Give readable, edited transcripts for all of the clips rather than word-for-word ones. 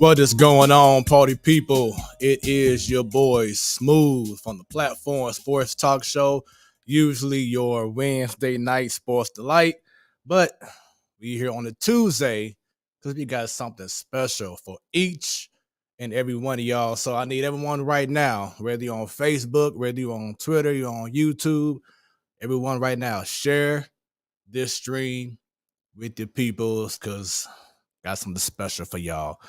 What is going on, party people? It is your boy Smoooth from the Platform Sportstalk Show. Usually your Wednesday night sports delight, but we here on a Tuesday because we got something special for each and every one of y'all. So I need everyone right now, whether you're on Facebook, whether you're on Twitter, you're on YouTube, everyone right now, share this stream with your peoples because got something special for y'all.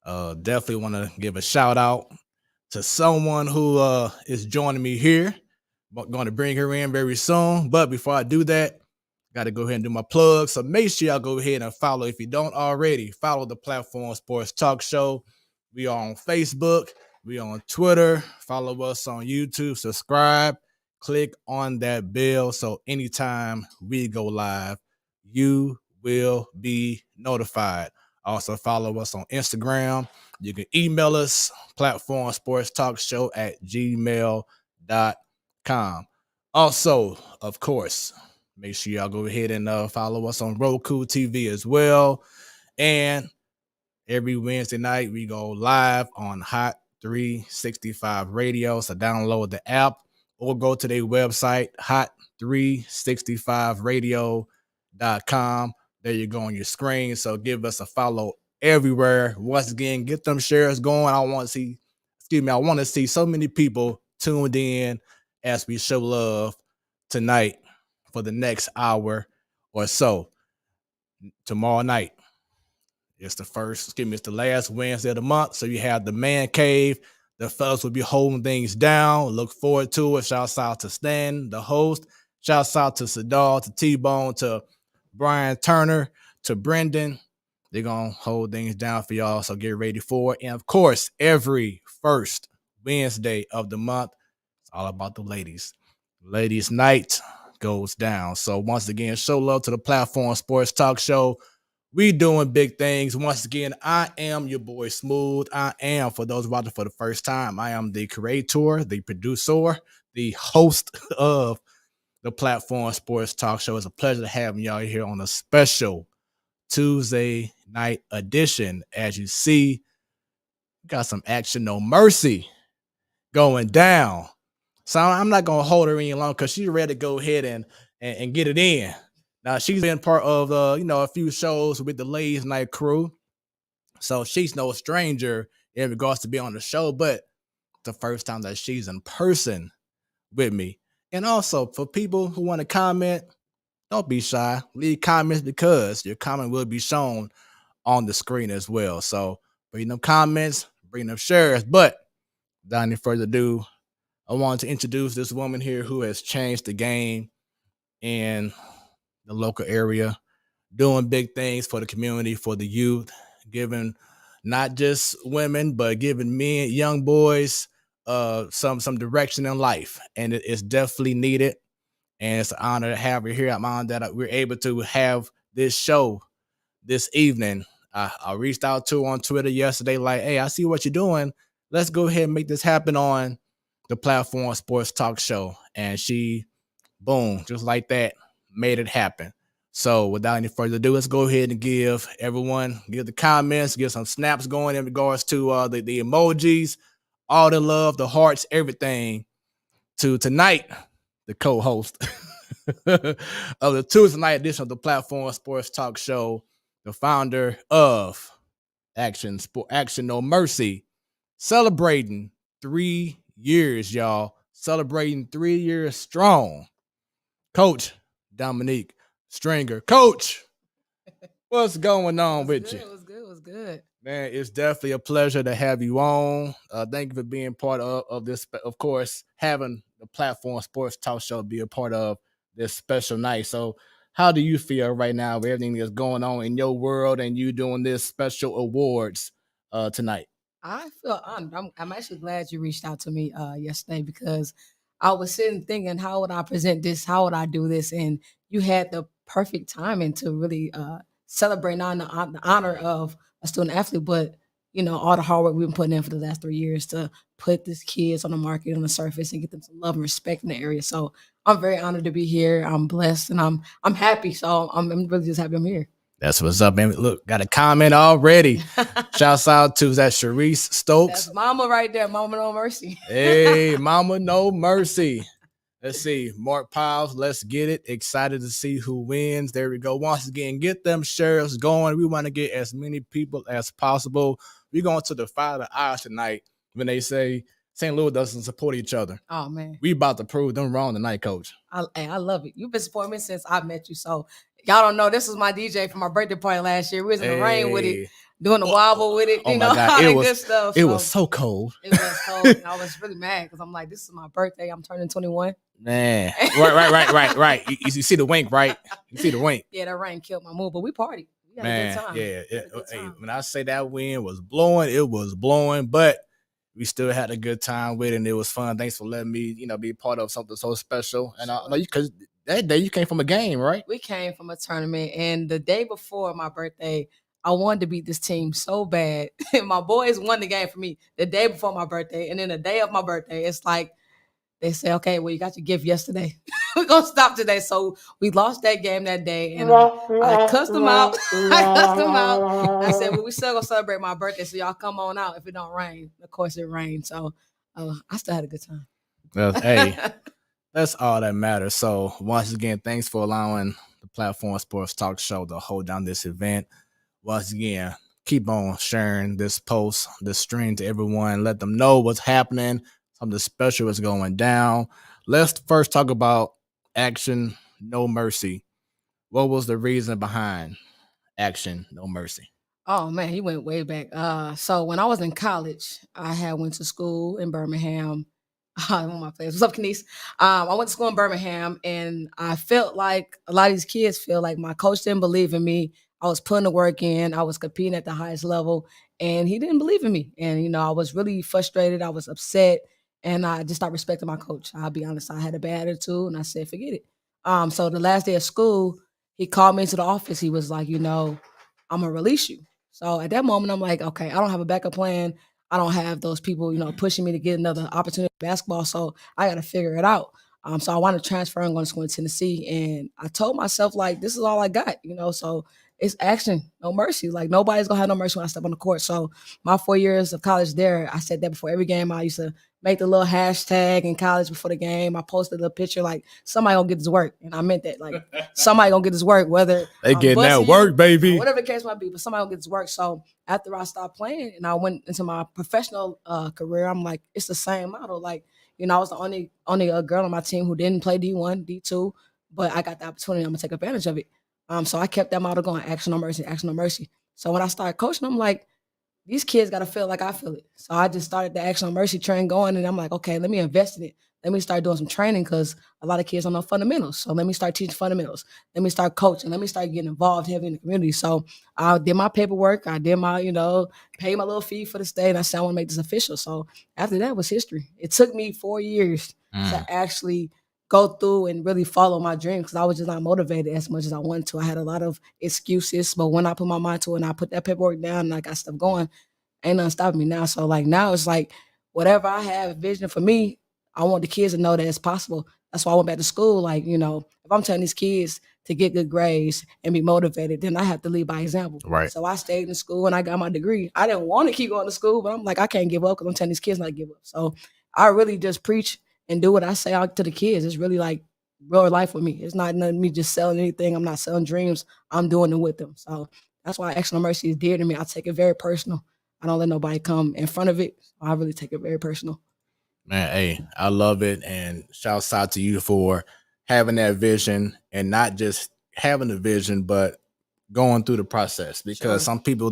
Definitely want to give a shout out to someone who is joining me here. I'm going to bring her in very soon. But before I do that, got to go ahead and do my plug. So make sure y'all go ahead and follow. If you don't already, follow the Platform Sports Talk Show. We are on Facebook. We are on Twitter. Follow us on YouTube. Subscribe. Click on that bell so anytime we go live, you will be notified. Also follow us on Instagram. You can email us, platformsportstalkshow@gmail.com. Also, of course, make sure y'all go ahead and follow us on Roku TV as well. And every Wednesday night, we go live on Hot 365 Radio. So download the app or go to their website, hot365radio.com. There you go on your screen. So give us a follow everywhere. Once again, get them shares going. I want to see so many people tuned in as we show love tonight for the next hour or so. Tomorrow night, it's the last Wednesday of the month. So you have the man cave. The fellas will be holding things down. Look forward to it. Shouts out to Stan, the host. Shouts out to Sadal, to T-Bone, to Brian Turner, to Brendan. They're going to hold things down for y'all, so get ready for it. And, of course, every first Wednesday of the month, it's all about the ladies. Ladies' night goes down. So, once again, show love to the Platform Sports Talk Show. We doing big things. Once again, I am your boy Smoooth. I am, for those watching for the first time, I am the creator, the producer, the host of the Platform Sports Talk Show. It's a pleasure having y'all here on a special Tuesday night edition. As you see, got some action, no mercy going down. So I'm not gonna hold her any longer because she's ready to go ahead and get it in. Now she's been part of a few shows with the Ladies Night crew, so she's no stranger in regards to being on the show. But the first time that she's in person with me. And also, for people who want to comment, don't be shy. Leave comments because your comment will be shown on the screen as well. So bring them comments, bring them shares. But without any further ado, I wanted to introduce this woman here who has changed the game in the local area, doing big things for the community, for the youth, giving not just women, but giving men, young boys, some direction in life. And it's definitely needed. And it's an honor to have her here. I'm honored that we're able to have this show this evening. I reached out to her on Twitter yesterday, like, hey, I see what you're doing. Let's go ahead and make this happen on the Platform Sports Talk Show. And she, boom, just like that, made it happen. So without any further ado, let's go ahead and give the comments, give some snaps going in regards to the emojis, all the love, the hearts, everything to tonight, the co-host of the Tuesday night edition of the Platform Sports Talk Show, the founder of Action No Mercy, celebrating 3 years, y'all. Celebrating 3 years strong. Coach Dominique Stringer. Coach, what's going on with you? It was good. Man, it's definitely a pleasure to have you on. Thank you for being part of this. Of course, having the Platform Sports Talk Show be a part of this special night. So how do you feel right now with everything that's going on in your world and you doing this special awards tonight? I feel honored. I'm actually glad you reached out to me yesterday because I was sitting thinking, how would I present this? How would I do this? And you had the perfect timing to really celebrate not the honor of a student athlete, but all the hard work we've been putting in for the last 3 years to put these kids on the market, on the surface, and get them some love and respect in the area. So I'm very honored to be here. I'm blessed and I'm happy. So I'm really just happy I'm here. That's what's up, man. Look, got a comment already. Shouts out to that Sharice Stokes. That's mama right there. Mama no mercy. Hey, mama no mercy. Let's see. Mark Piles, let's get it. Excited to see who wins. There we go. Once again, get them shares going. We want to get as many people as possible. We're going to the Fight of the Eyes tonight when they say St. Louis doesn't support each other. Oh, man. We about to prove them wrong tonight, Coach. I love it. You've been supporting me since I met you. So y'all don't know, this was my DJ for my birthday party last year. We was in the rain with it, doing the wobble with it. You know, my God. all that good stuff. It was so cold. It was cold. And I was really mad because I'm like, this is my birthday. I'm turning 21. Man. Right. You see the wink, right? You see the wink. Yeah, that rain killed my mood, but we partied. We had a good time. Yeah. When I say that wind was blowing, it was blowing, but we still had a good time with it, and it was fun. Thanks for letting me, be part of something so special. And I know because that day you came from a game, right? We came from a tournament, and the day before my birthday, I wanted to beat this team so bad. My boys won the game for me the day before my birthday, and then the day of my birthday, it's like they say, okay, well, you got your gift yesterday. We're going to stop today. So we lost that game that day, and I cussed them out. I said, well, we still going to celebrate my birthday, so y'all come on out if it don't rain. Of course, it rained. So I still had a good time. Well, hey, that's all that matters. So once again, thanks for allowing the Platform Sports Talk Show to hold down this event. Once again, keep on sharing this post, this stream to everyone. Let them know what's happening. Something special is going down. Let's first talk about Action No Mercy. What was the reason behind Action No Mercy? Oh man, he went way back. So when I was in college, I had went to school in Birmingham. One of my place. What's up, Kenise? I went to school in Birmingham, and I felt like a lot of these kids feel like my coach didn't believe in me. I was putting the work in. I was competing at the highest level, and he didn't believe in me. And I was really frustrated. I was upset, and I just stopped respecting my coach. I'll be honest. I had a bad attitude, and I said, forget it. So the last day of school, he called me into the office. He was like, I'm gonna release you. So at that moment, I'm like, okay, I don't have a backup plan. I don't have those people, pushing me to get another opportunity in basketball. So I got to figure it out. So I want to transfer and go to school in Tennessee. And I told myself, like, this is all I got, so it's action, no mercy. Like, nobody's going to have no mercy when I step on the court. So my 4 years of college there, I said that before every game. I used to make the little hashtag in college before the game. I posted a picture like, somebody gonna get this work. And I meant that, like, somebody gonna get this work, whether they getting that work, baby. Whatever the case might be, but somebody gonna get this work. So after I stopped playing and I went into my professional career, I'm like, it's the same model. Like, I was the only girl on my team who didn't play D1, D2, but I got the opportunity. I'm gonna take advantage of it. So I kept that model going, action no mercy, action no mercy. So when I started coaching, I'm like, these kids got to feel like I feel it. So I just started the Action on Mercy train going, and I'm like, okay, let me invest in it. Let me start doing some training because a lot of kids don't know fundamentals. So let me start teaching fundamentals. Let me start coaching. Let me start getting involved heavy in the community. So I did my paperwork. I did my, paid my little fee for the state. And I said, I want to make this official. So after that was history. It took me 4 years to actually go through and really follow my dream because I was just not motivated as much as I wanted to. I had a lot of excuses, but when I put my mind to it and I put that paperwork down and I got stuff going, ain't nothing stopping me now. So like now it's like whatever I have vision for me, I want the kids to know that it's possible. That's why I went back to school. Like, if I'm telling these kids to get good grades and be motivated, then I have to lead by example. Right. So I stayed in school and I got my degree. I didn't want to keep going to school, but I'm like, I can't give up because I'm telling these kids not to give up. So I really just preach and do what I say out to the kids. It's really like real life with me. It's not me just selling anything. I'm not selling dreams. I'm doing it with them. So that's why Action No Mercy is dear to me. I take it very personal. I don't let nobody come in front of it. I really take it very personal. Man, hey, I love it. And shouts out to you for having that vision and not just having the vision, but going through the process. Because some people,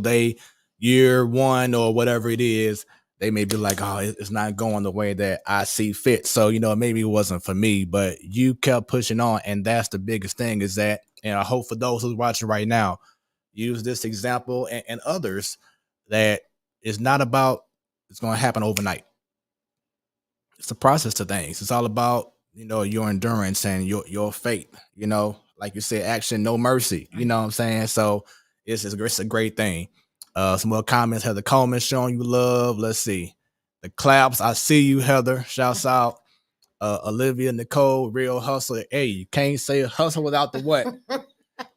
year one or whatever it is, they may be like, oh, it's not going the way that I see fit. So, maybe it wasn't for me, but you kept pushing on. And that's the biggest thing is that, and I hope for those who's watching right now, use this example and others that it's not about it's going to happen overnight. It's a process to things. It's all about, your endurance and your faith, like you said, action, no mercy, you know what I'm saying? So it's a great thing. Some more comments. Heather Coleman showing you love. Let's see. The claps. I see you, Heather. Shouts out. Olivia Nicole, real hustle. Hey, you can't say hustle without the what?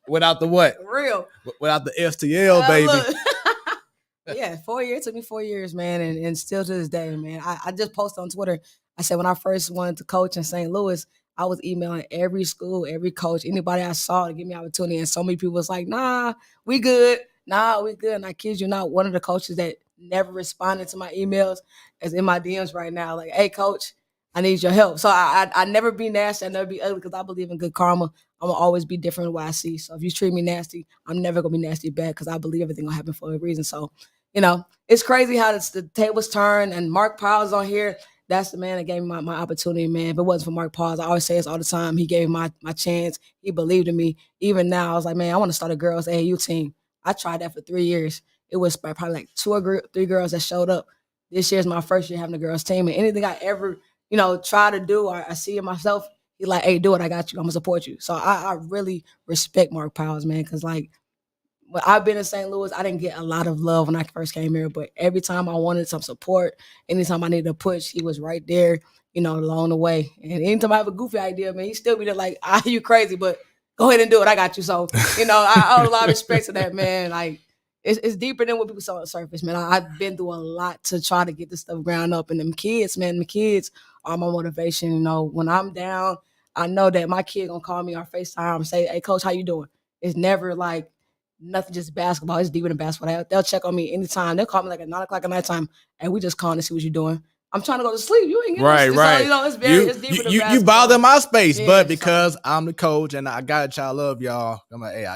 Without the what? Real. Without the STL, baby. Look. Yeah, 4 years. It took me 4 years, man, and still to this day, man. I just posted on Twitter. I said when I first wanted to coach in St. Louis, I was emailing every school, every coach, anybody I saw to give me opportunity. And so many people was like, nah, we good. Nah, we good. And I kid you not, one of the coaches that never responded to my emails is in my DMs right now. Like, hey, coach, I need your help. So I never be nasty. I never be ugly because I believe in good karma. I'm gonna always be different than what I see. So if you treat me nasty, I'm never gonna be nasty back because I believe everything will happen for a reason. So it's crazy how the tables turn and Mark Powell's on here. That's the man that gave me my opportunity, man. If it wasn't for Mark Powell, I always say this all the time. He gave me my chance. He believed in me. Even now, I was like, man, I want to start a girls AAU team. I tried that for 3 years. It was probably like two or three girls that showed up. This year's my first year having a girls team. And anything I ever, try to do or I see in myself, he like, hey, do it. I got you. I'm going to support you. So I really respect Mark Powell's, man, because like, when I've been in St. Louis, I didn't get a lot of love when I first came here, but every time I wanted some support, anytime I needed a push, he was right there, along the way. And anytime I have a goofy idea, man, he still be there like, you crazy, but go ahead and do it. I got you. So, I owe a lot of respect to that, man. Like, it's deeper than what people saw on the surface, man. I've been through a lot to try to get this stuff ground up. And them kids, man, the kids are my motivation. When I'm down, I know that my kid gonna call me on FaceTime and say, hey, coach, how you doing? It's never like, nothing just basketball. It's deeper than basketball. They'll check on me anytime. They'll call me like at 9 o'clock at night time, and we just calling to see what you're doing. I'm trying to go to sleep. You ain't getting Right, no right. So, it's deeper than basketball. You bother my space, Yeah, but because I'm the coach and I got y'all, love y'all. I'm like, hey,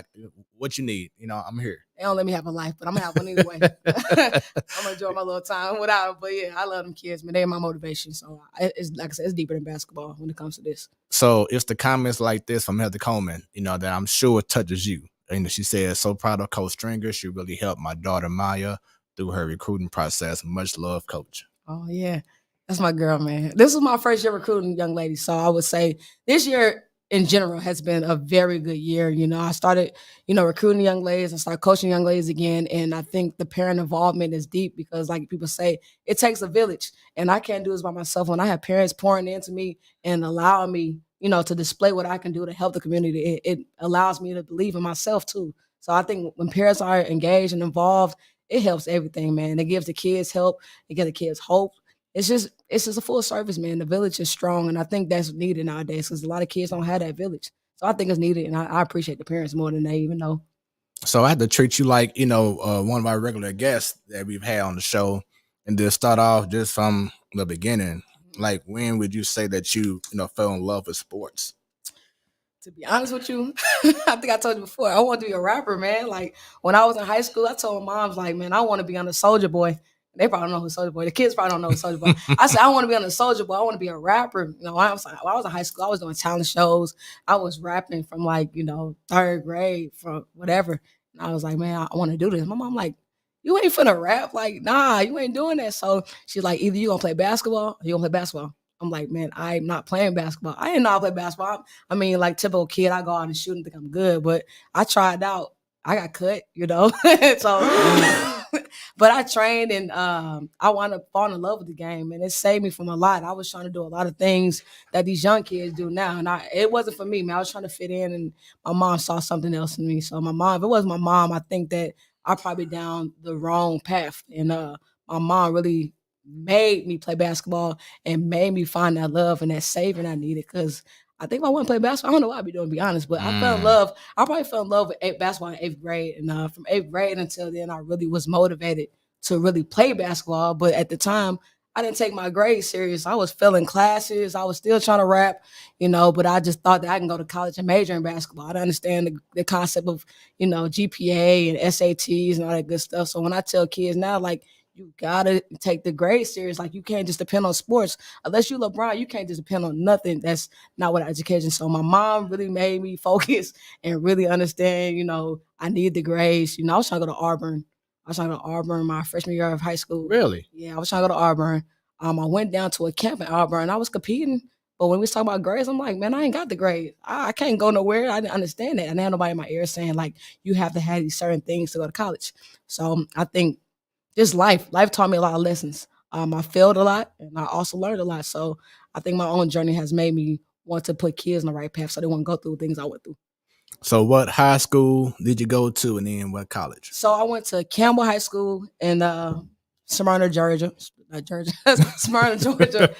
what you need? I'm here. They don't let me have a life, but I'm gonna have one anyway. I'm gonna enjoy my little time without them. But yeah, I love them kids, man. They're my motivation. So it's like I said, it's deeper than basketball when it comes to this. So it's the comments like this from Heather Coleman, that I'm sure touches you. She says, so proud of Coach Stringer. She really helped my daughter Maya through her recruiting process. Much love, Coach. Oh, yeah. That's my girl, man. This was my first year recruiting young ladies. So I would say this year in general has been a very good year. I started, recruiting young ladies. I started coaching young ladies again. And I think the parent involvement is deep because like people say, it takes a village. And I can't do this by myself. When I have parents pouring into me and allowing me, to display what I can do to help the community, it allows me to believe in myself too. So I think when parents are engaged and involved, it helps everything, man. It gives the kids help. It gives the kids hope. It's just a full service, man. The village is strong, and I think that's needed nowadays because a lot of kids don't have that village. So I think it's needed, and I appreciate the parents more than they even know. So I had to treat you like one of our regular guests that we've had on the show, and just start off just from the beginning. Like, when would you say that you fell in love with sports? To be honest with you, I think I told you before, I wanted to be a rapper, man. Like when I was in high school, I told my moms, like, man, I want to be on the Soldier Boy. They probably don't know who Soldier Boy. The kids probably don't know who Soldier Boy. I said, I want to be on the Soldier Boy. I want to be a rapper. When I was in high school, I was doing talent shows. I was rapping from like, third grade, from whatever. And I was like, man, I want to do this. My mom like, you ain't finna rap. Like, nah, you ain't doing that. So she's like, either you gonna play basketball or you gonna play basketball. I'm like, man, I'm not playing basketball. I didn't know how to play basketball. I mean, like typical kid, I go out and shoot and think I'm good, but I tried out. I got cut, so but I trained and I wound up falling in love with the game and it saved me from a lot. I was trying to do a lot of things that these young kids do now. And it wasn't for me, man. I was trying to fit in and my mom saw something else in me. So if it was my mom, I think that I probably down the wrong path. And my mom really made me play basketball and made me find that love and that saving I needed. Because I think if I wouldn't play basketball, I don't know what I'd be doing, to be honest. But I fell in love. I probably fell in love with basketball in eighth grade. And from eighth grade until then, I really was motivated to really play basketball. But at the time, I didn't take my grades serious. I was failing classes. I was still trying to rap, but I just thought that I can go to college and major in basketball. I didn't understand the concept of, GPA and SATs and all that good stuff. So when I tell kids now, like, you gotta take the grade serious. Like you can't just depend on sports. Unless you LeBron, you can't just depend on nothing. That's not what education. So my mom really made me focus and really understand, I need the grades. I was trying to go to Auburn. I was trying to go to Auburn my freshman year of high school. Really? Yeah, I was trying to go to Auburn. I went down to a camp in Auburn. I was competing. But when we was talking about grades, I'm like, man, I ain't got the grades. I can't go nowhere. I didn't understand that. I didn't have nobody in my ear saying, like, you have to have these certain things to go to college. So I think just life taught me a lot of lessons. I failed a lot and I also learned a lot. So I think my own journey has made me want to put kids on the right path so they won't go through things I went through. So what high school did you go to, and then what college? So I went to Campbell High School in Smyrna, Georgia. Not Georgia, Smyrna, Georgia.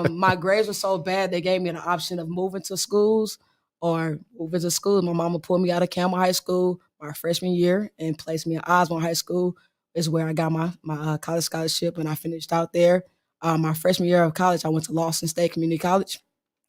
My grades were so bad they gave me the option of moving to schools or moving to school. My mama pulled me out of Campbell High School my freshman year and placed me at Osborne High School. Is where I got my college scholarship and I finished out there. My freshman year of college, I went to Lawson State Community College.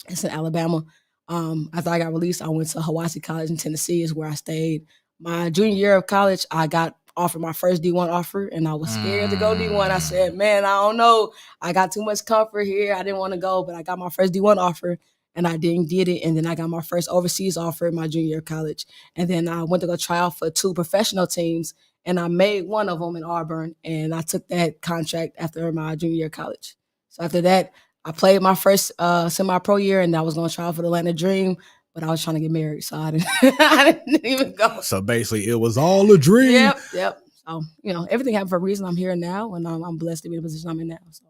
It's in Alabama. After I got released, I went to Hawaii College in Tennessee, is where I stayed. My junior year of college, I got offered my first D1 offer, and I was scared to go D1. I said, man, I don't know. I got too much comfort here. I didn't want to go, but I got my first D1 offer, and I didn't get it. And then I got my first overseas offer in my junior year of college. And then I went to go try out for 2 professional teams, and I made one of them in Auburn, and I took that contract after my junior year of college. So after that, I played my first semi-pro year, and I was going to try out for the Atlanta Dream, but I was trying to get married, so I didn't, I didn't even go. So basically, it was all a dream. Yep. So everything happened for a reason. I'm here now, and I'm blessed to be in the position I'm in now. So.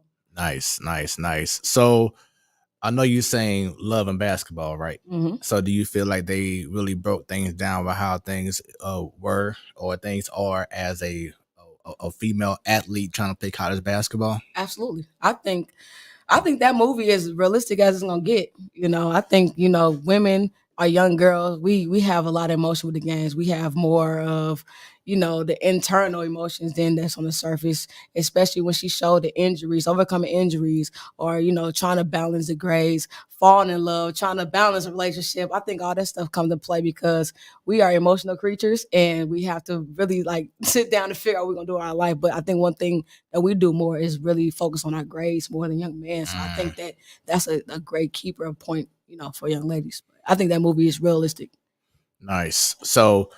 Nice. So I know you're saying love and basketball, right? Mm-hmm. So do you feel like they really broke things down by how things were or things are as a female athlete trying to play college basketball? Absolutely. I think that movie is realistic as it's gonna get. I think women are young girls. We have a lot of emotion with the games. We have more of the internal emotions than that's on the surface. Especially when she showed the injuries, overcoming injuries, or trying to balance the grades, falling in love, trying to balance a relationship. I think all that stuff comes to play because we are emotional creatures and we have to really like sit down and figure out what we're gonna do in our life. But I think one thing that we do more is really focus on our grades more than young men. So I think that that's a great keeper of point, for young ladies. I think that movie is realistic. Nice. So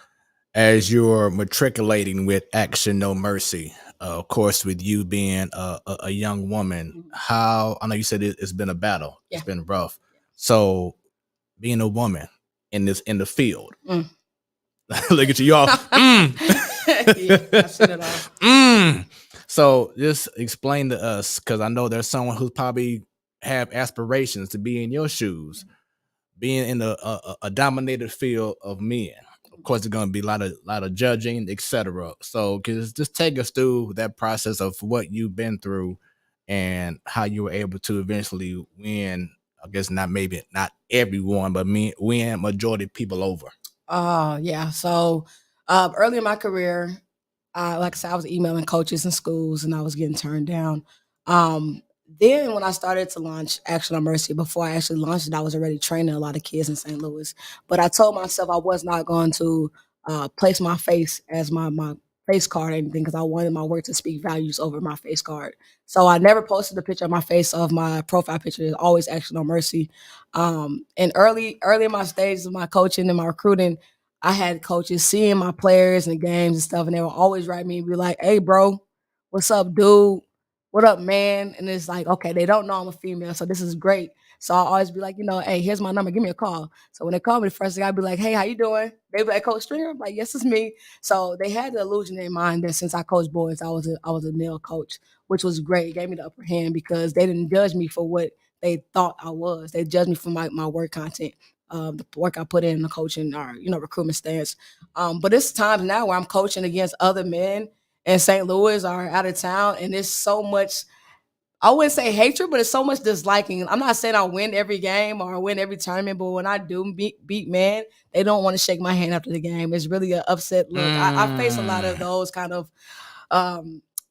as you're matriculating with Action No Mercy, of course, with you being a young woman, how I know you said it's been a battle, Yeah. it's been rough. So being a woman in the field, look at you all. Yeah, I've seen it all. So just explain to us, because I know there's someone who probably have aspirations to be in your shoes, being in a dominated field of men. Of course, there's going to be a lot of judging, etc. So just take us through that process of what you've been through and how you were able to eventually win. I guess not everyone, but win majority of people over. Yeah. So early in my career, like I said, I was emailing coaches in schools and I was getting turned down. Then when I started to launch Action on Mercy, before I actually launched it, I was already training a lot of kids in St. Louis. But I told myself I was not going to place my face as my face card or anything because I wanted my work to speak values over my face card. So I never posted a picture of my face of my profile picture. It's always Action on Mercy. And early in my stages of my coaching and my recruiting, I had coaches seeing my players and games and stuff, and they would always write me and be like, "Hey, bro, what's up, dude? What up, man?" And it's like, okay, they don't know I'm a female, so this is great. So I always be like, hey, here's my number, give me a call. So when they call me, the first thing I'd be like, hey, how you doing? They be like, Coach Stringer? I'm like, yes, it's me. So they had the illusion in mind that since I coached boys, I was a male coach, which was great. It gave me the upper hand because they didn't judge me for what they thought I was. They judged me for my work content. The work I put in the coaching or recruitment stance. But it's times now where I'm coaching against other men in St. Louis or out of town, and there's so much. I wouldn't say hatred, but it's so much disliking. I'm not saying I win every game or I win every tournament, but when I do beat men, they don't want to shake my hand after the game. It's really an upset look. I face a lot of those kind of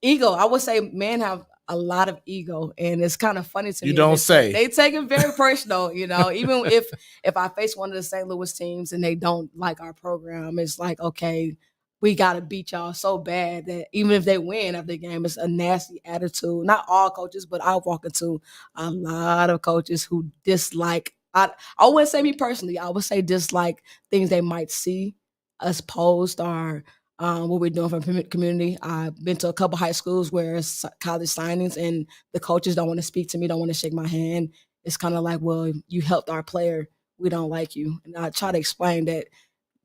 ego. I would say men have a lot of ego, and it's kind of funny to me. You don't say. They take it very personal, Even if I face one of the St. Louis teams and they don't like our program, it's like, okay, we gotta beat y'all so bad that even if they win after the game, it's a nasty attitude. Not all coaches, but I walk into a lot of coaches who dislike. I wouldn't say me personally. I would say dislike things they might see us post or what we're doing for the community. I've been to a couple high schools where it's college signings and the coaches don't want to speak to me, don't want to shake my hand. It's kind of like, well, you helped our player. We don't like you. And I try to explain that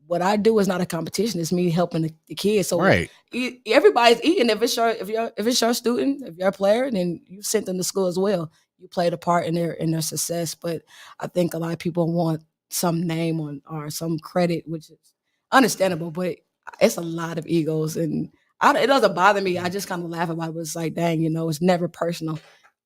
what I do is not a competition. It's me helping the kids. So right. Everybody's eating. If it's your student, if you're a player, then you sent them to school as well. You played a part in their success. But I think a lot of people want some name on or some credit, which is understandable, but it's a lot of egos and it doesn't bother me. I just kind of laugh about it. But it's like, dang, it's never personal.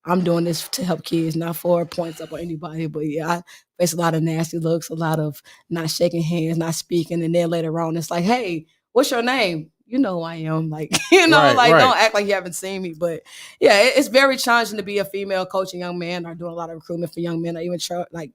I'm doing this to help kids, not for points up on anybody. But yeah, I face a lot of nasty looks, a lot of not shaking hands, not speaking, and then later on, it's like, hey, what's your name? You know who I am. Like, Right, like right. don't act like you haven't seen me. But yeah, it's very challenging to be a female coaching young man or doing a lot of recruitment for young men or even like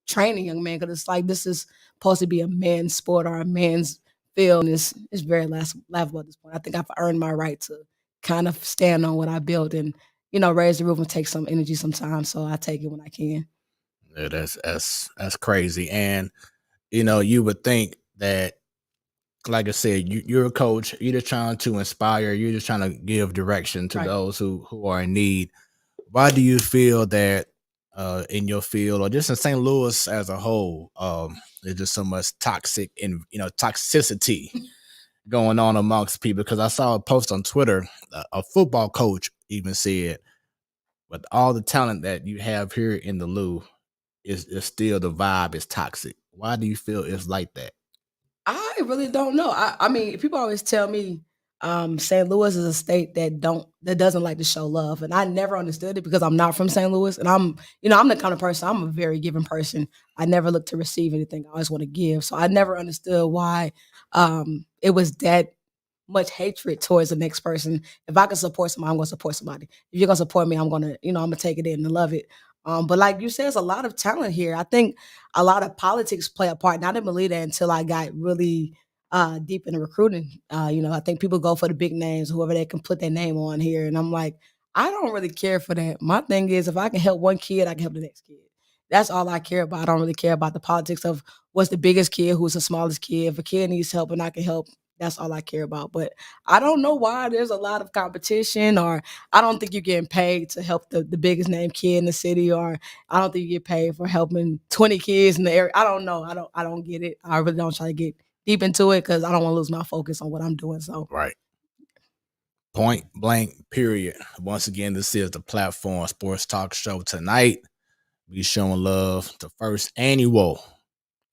training young men because it's like this is supposed to be a man's sport or a man's field, and it's very laughable at this point. I think I've earned my right to kind of stand on what I built and raise the roof and take some energy sometimes. So I take it when I can. Yeah, that's crazy. And you would think that, like I said, you're a coach. You're just trying to inspire. You're just trying to give direction to Right. those who are in need. Why do you feel that in your field or just in St. Louis as a whole, there's just so much toxic and toxicity going on amongst people? Because I saw a post on Twitter, a football coach even said, "With all the talent that you have here in the Lou, is still the vibe is toxic." Why do you feel it's like that? I really don't know. I mean, people always tell me St. Louis is a state that doesn't like to show love, and I never understood it because I'm not from St. Louis, and I'm the kind of person. I'm a very giving person. I never look to receive anything. I always want to give. So I never understood why it was that much hatred towards the next person. If I can support somebody, I'm gonna support somebody. If you're gonna support me, I'm gonna take it in and love it. But like you said, there's a lot of talent here. I think a lot of politics play a part. And I didn't believe that until I got really deep into recruiting. I think people go for the big names, whoever they can put their name on here. And I'm like, I don't really care for that. My thing is if I can help one kid, I can help the next kid. That's all I care about. I don't really care about the politics of what's the biggest kid, who's the smallest kid. If a kid needs help and I can help, that's all I care about. But I don't know why there's a lot of competition, or I don't think you're getting paid to help the biggest name kid in the city, or I don't think you get paid for helping 20 kids in the area. I don't know. I don't get it. I really don't try to get deep into it because I don't want to lose my focus on what I'm doing. So Right. Point blank, period. Once again, this is the Platform Sports Talk Show tonight. We showing love to first annual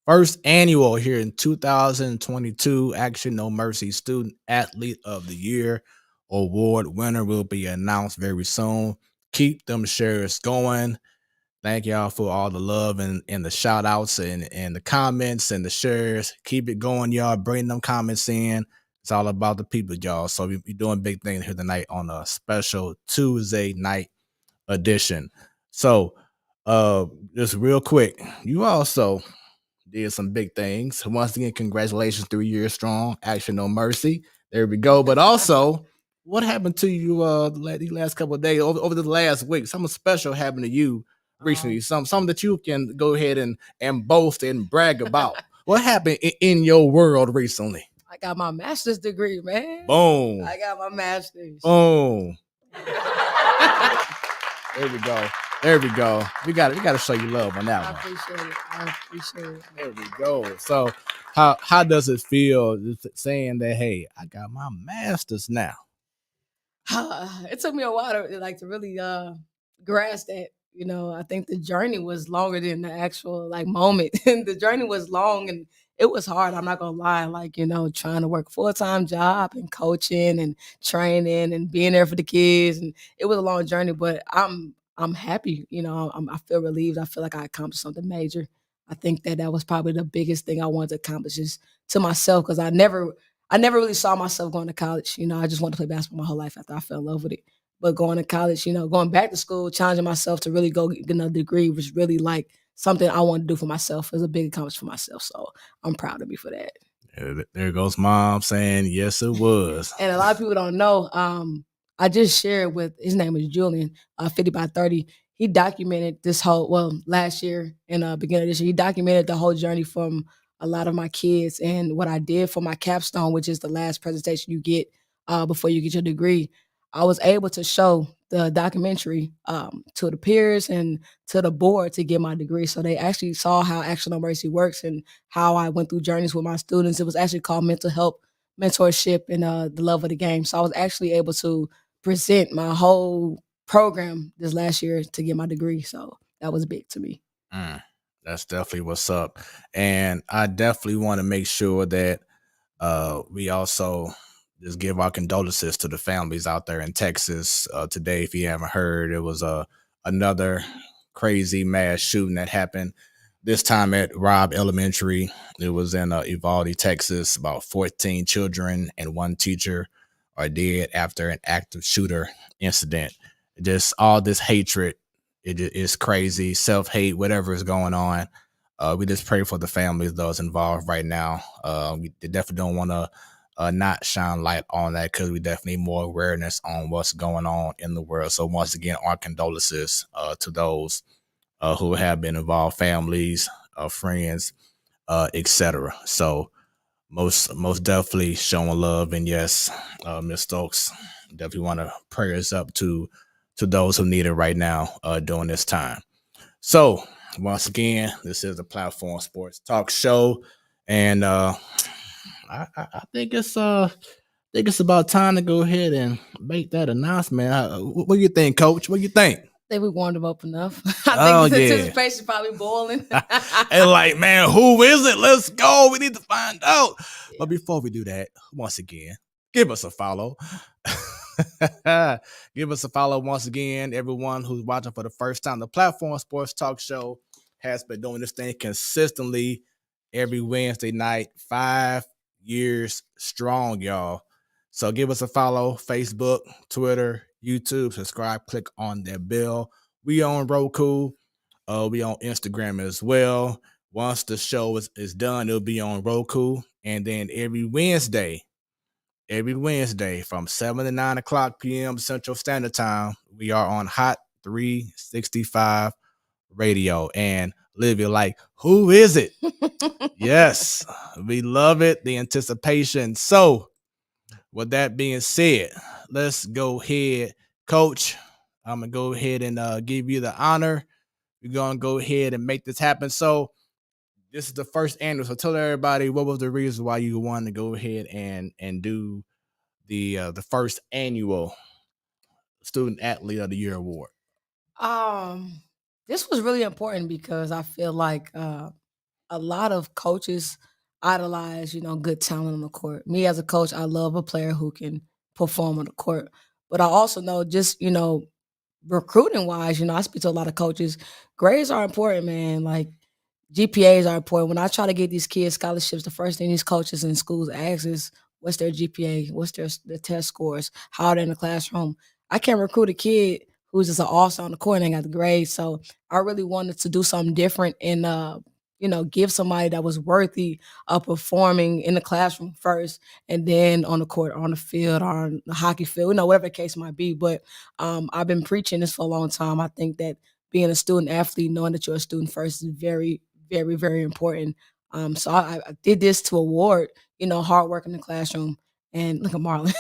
here in 2022 Action No Mercy Student Athlete of the Year award winner will be announced very soon. Keep them shares going. Thank y'all for all the love and the shout outs and the comments and the shares. Keep it going, y'all. Bring them comments in. It's all about the people, y'all. So we're doing big things here tonight on a special Tuesday night edition. So just real quick, you also did some big things. Once again, congratulations, 3 years strong. Action No Mercy. There we go. But also, what happened to you the last couple of days over the last week? Something special happened to you recently. Something that you can go ahead and boast and brag about. What happened in your world recently? I got my master's degree, man. Boom. I got my master's. Boom. There we go. There we go. We got to show you love on that I one. appreciate it. I appreciate it. There we go. So how does it feel saying that, hey, I got my master's now? It took me a while to really grasp that. I think the journey was longer than the actual like moment. And the journey was long and it was hard. I'm not gonna lie. Like, trying to work full-time job and coaching and training and being there for the kids. And it was a long journey, but I'm happy. I feel relieved. I feel like I accomplished something major. I think that was probably the biggest thing I wanted to accomplish is to myself because I never really saw myself going to college. I just wanted to play basketball my whole life after I fell in love with it. But going to college, going back to school, challenging myself to really go get another degree was really like something I wanted to do for myself. It was a big accomplishment for myself. So I'm proud of me for that. There goes mom saying, yes, it was. And a lot of people don't know. I just shared with his name is Julian, 50 by 30. He documented this last year and beginning of this year, he documented the whole journey from a lot of my kids and what I did for my capstone, which is the last presentation you get before you get your degree. I was able to show the documentary to the peers and to the board to get my degree. So they actually saw how Action No Mercy works and how I went through journeys with my students. It was actually called Mental Health Mentorship and the love of the game. So I was actually able to present my whole program this last year to get my degree. So that was big to me. Mm. That's definitely what's up. And I definitely want to make sure that we also just give our condolences to the families out there in Texas. Today, if you haven't heard, it was another crazy mass shooting that happened. This time at Robb Elementary. It was in Uvalde, Texas. About 14 children and one teacher are dead after an active shooter incident. Just all this hatred. It is crazy. Self hate, whatever is going on. We just pray for the families, those involved right now. We definitely don't want to not shine light on that because we definitely need more awareness on what's going on in the world. So once again, our condolences to those who have been involved, families, friends, etc. So most definitely showing love, and yes, Miss Stokes, definitely want to prayers up to those who need it right now during this time. So once again, this is the Platform Sports Talk Show, and I think it's about time to go ahead and make that announcement. What do you think, Coach? What do you think? I think we warmed them up enough. I Oh think the yeah, anticipation probably boiling. and like, man, who is it? Let's go. We need to find out. But Yeah. before we do that, once again, give us a follow. Give us a follow once again, everyone who's watching for the first time. The Platform Sports Talk Show has been doing this thing consistently every Wednesday night, 5 years strong, y'all. So give us a follow, Facebook, Twitter, YouTube, subscribe, click on that bell. We on Roku. We on Instagram as well. Once the show is done, it'll be on Roku. And then every Wednesday from 7 to 9 o'clock p.m. Central Standard Time, we are on Hot 365 Radio. And Olivia, like, who is it? Yes, we love it, the anticipation. So, with that being said, let's go ahead, Coach. I'm going to go ahead and give you the honor. We're going to go ahead and make this happen. So, this is the first annual. So, tell everybody what was the reason why you wanted to go ahead and do the first annual Student Athlete of the Year award. Um, this was really important because I feel like a lot of coaches idolize, good talent on the court. Me as a coach, I love a player who can perform on the court. But I also know just, recruiting wise, I speak to a lot of coaches. Grades are important, man. Like GPAs are important. When I try to get these kids scholarships, the first thing these coaches in schools ask is what's their GPA, what's their test scores, how are they in the classroom. I can't recruit a kid who's just an all-star on the court and ain't got the grades. So I really wanted to do something different and give somebody that was worthy of performing in the classroom first and then on the court, on the field, or on the hockey field, whatever the case might be. But I've been preaching this for a long time. I think that being a student athlete, knowing that you're a student first is very, very, very important. So I did this to award, hard work in the classroom. And look at Marlon.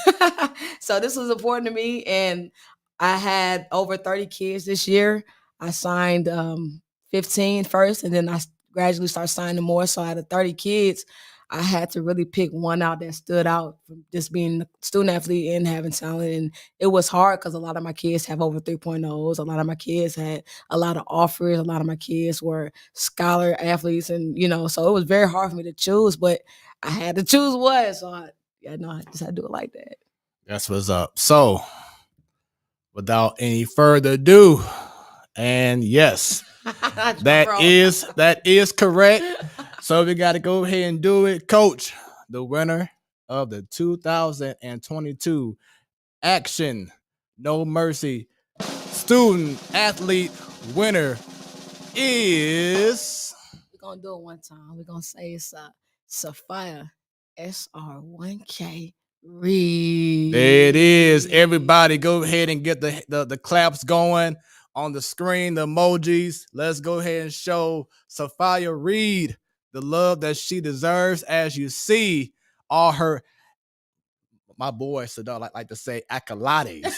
So this was important to me. And I had over 30 kids this year. I signed 15 first, and then I gradually started signing more. So out of 30 kids, I had to really pick one out that stood out from just being a student athlete and having talent. And it was hard because a lot of my kids have over 3.0s. A lot of my kids had a lot of offers. A lot of my kids were scholar athletes. And, so it was very hard for me to choose, but I had to choose one. So I just had to do it like that. That's what's up. So, without any further ado, and yes, that is correct. So we got to go ahead and do it, Coach. The winner of the 2022 Action No Mercy Student Athlete winner is. We're going to do it one time. We're going to say it's Sophia SR1K Reed. There it is. Everybody go ahead and get the claps going on the screen, the emojis. Let's go ahead and show Sophia Reed the love that she deserves. As you see, all her, my boy Sadar like to say, accolades.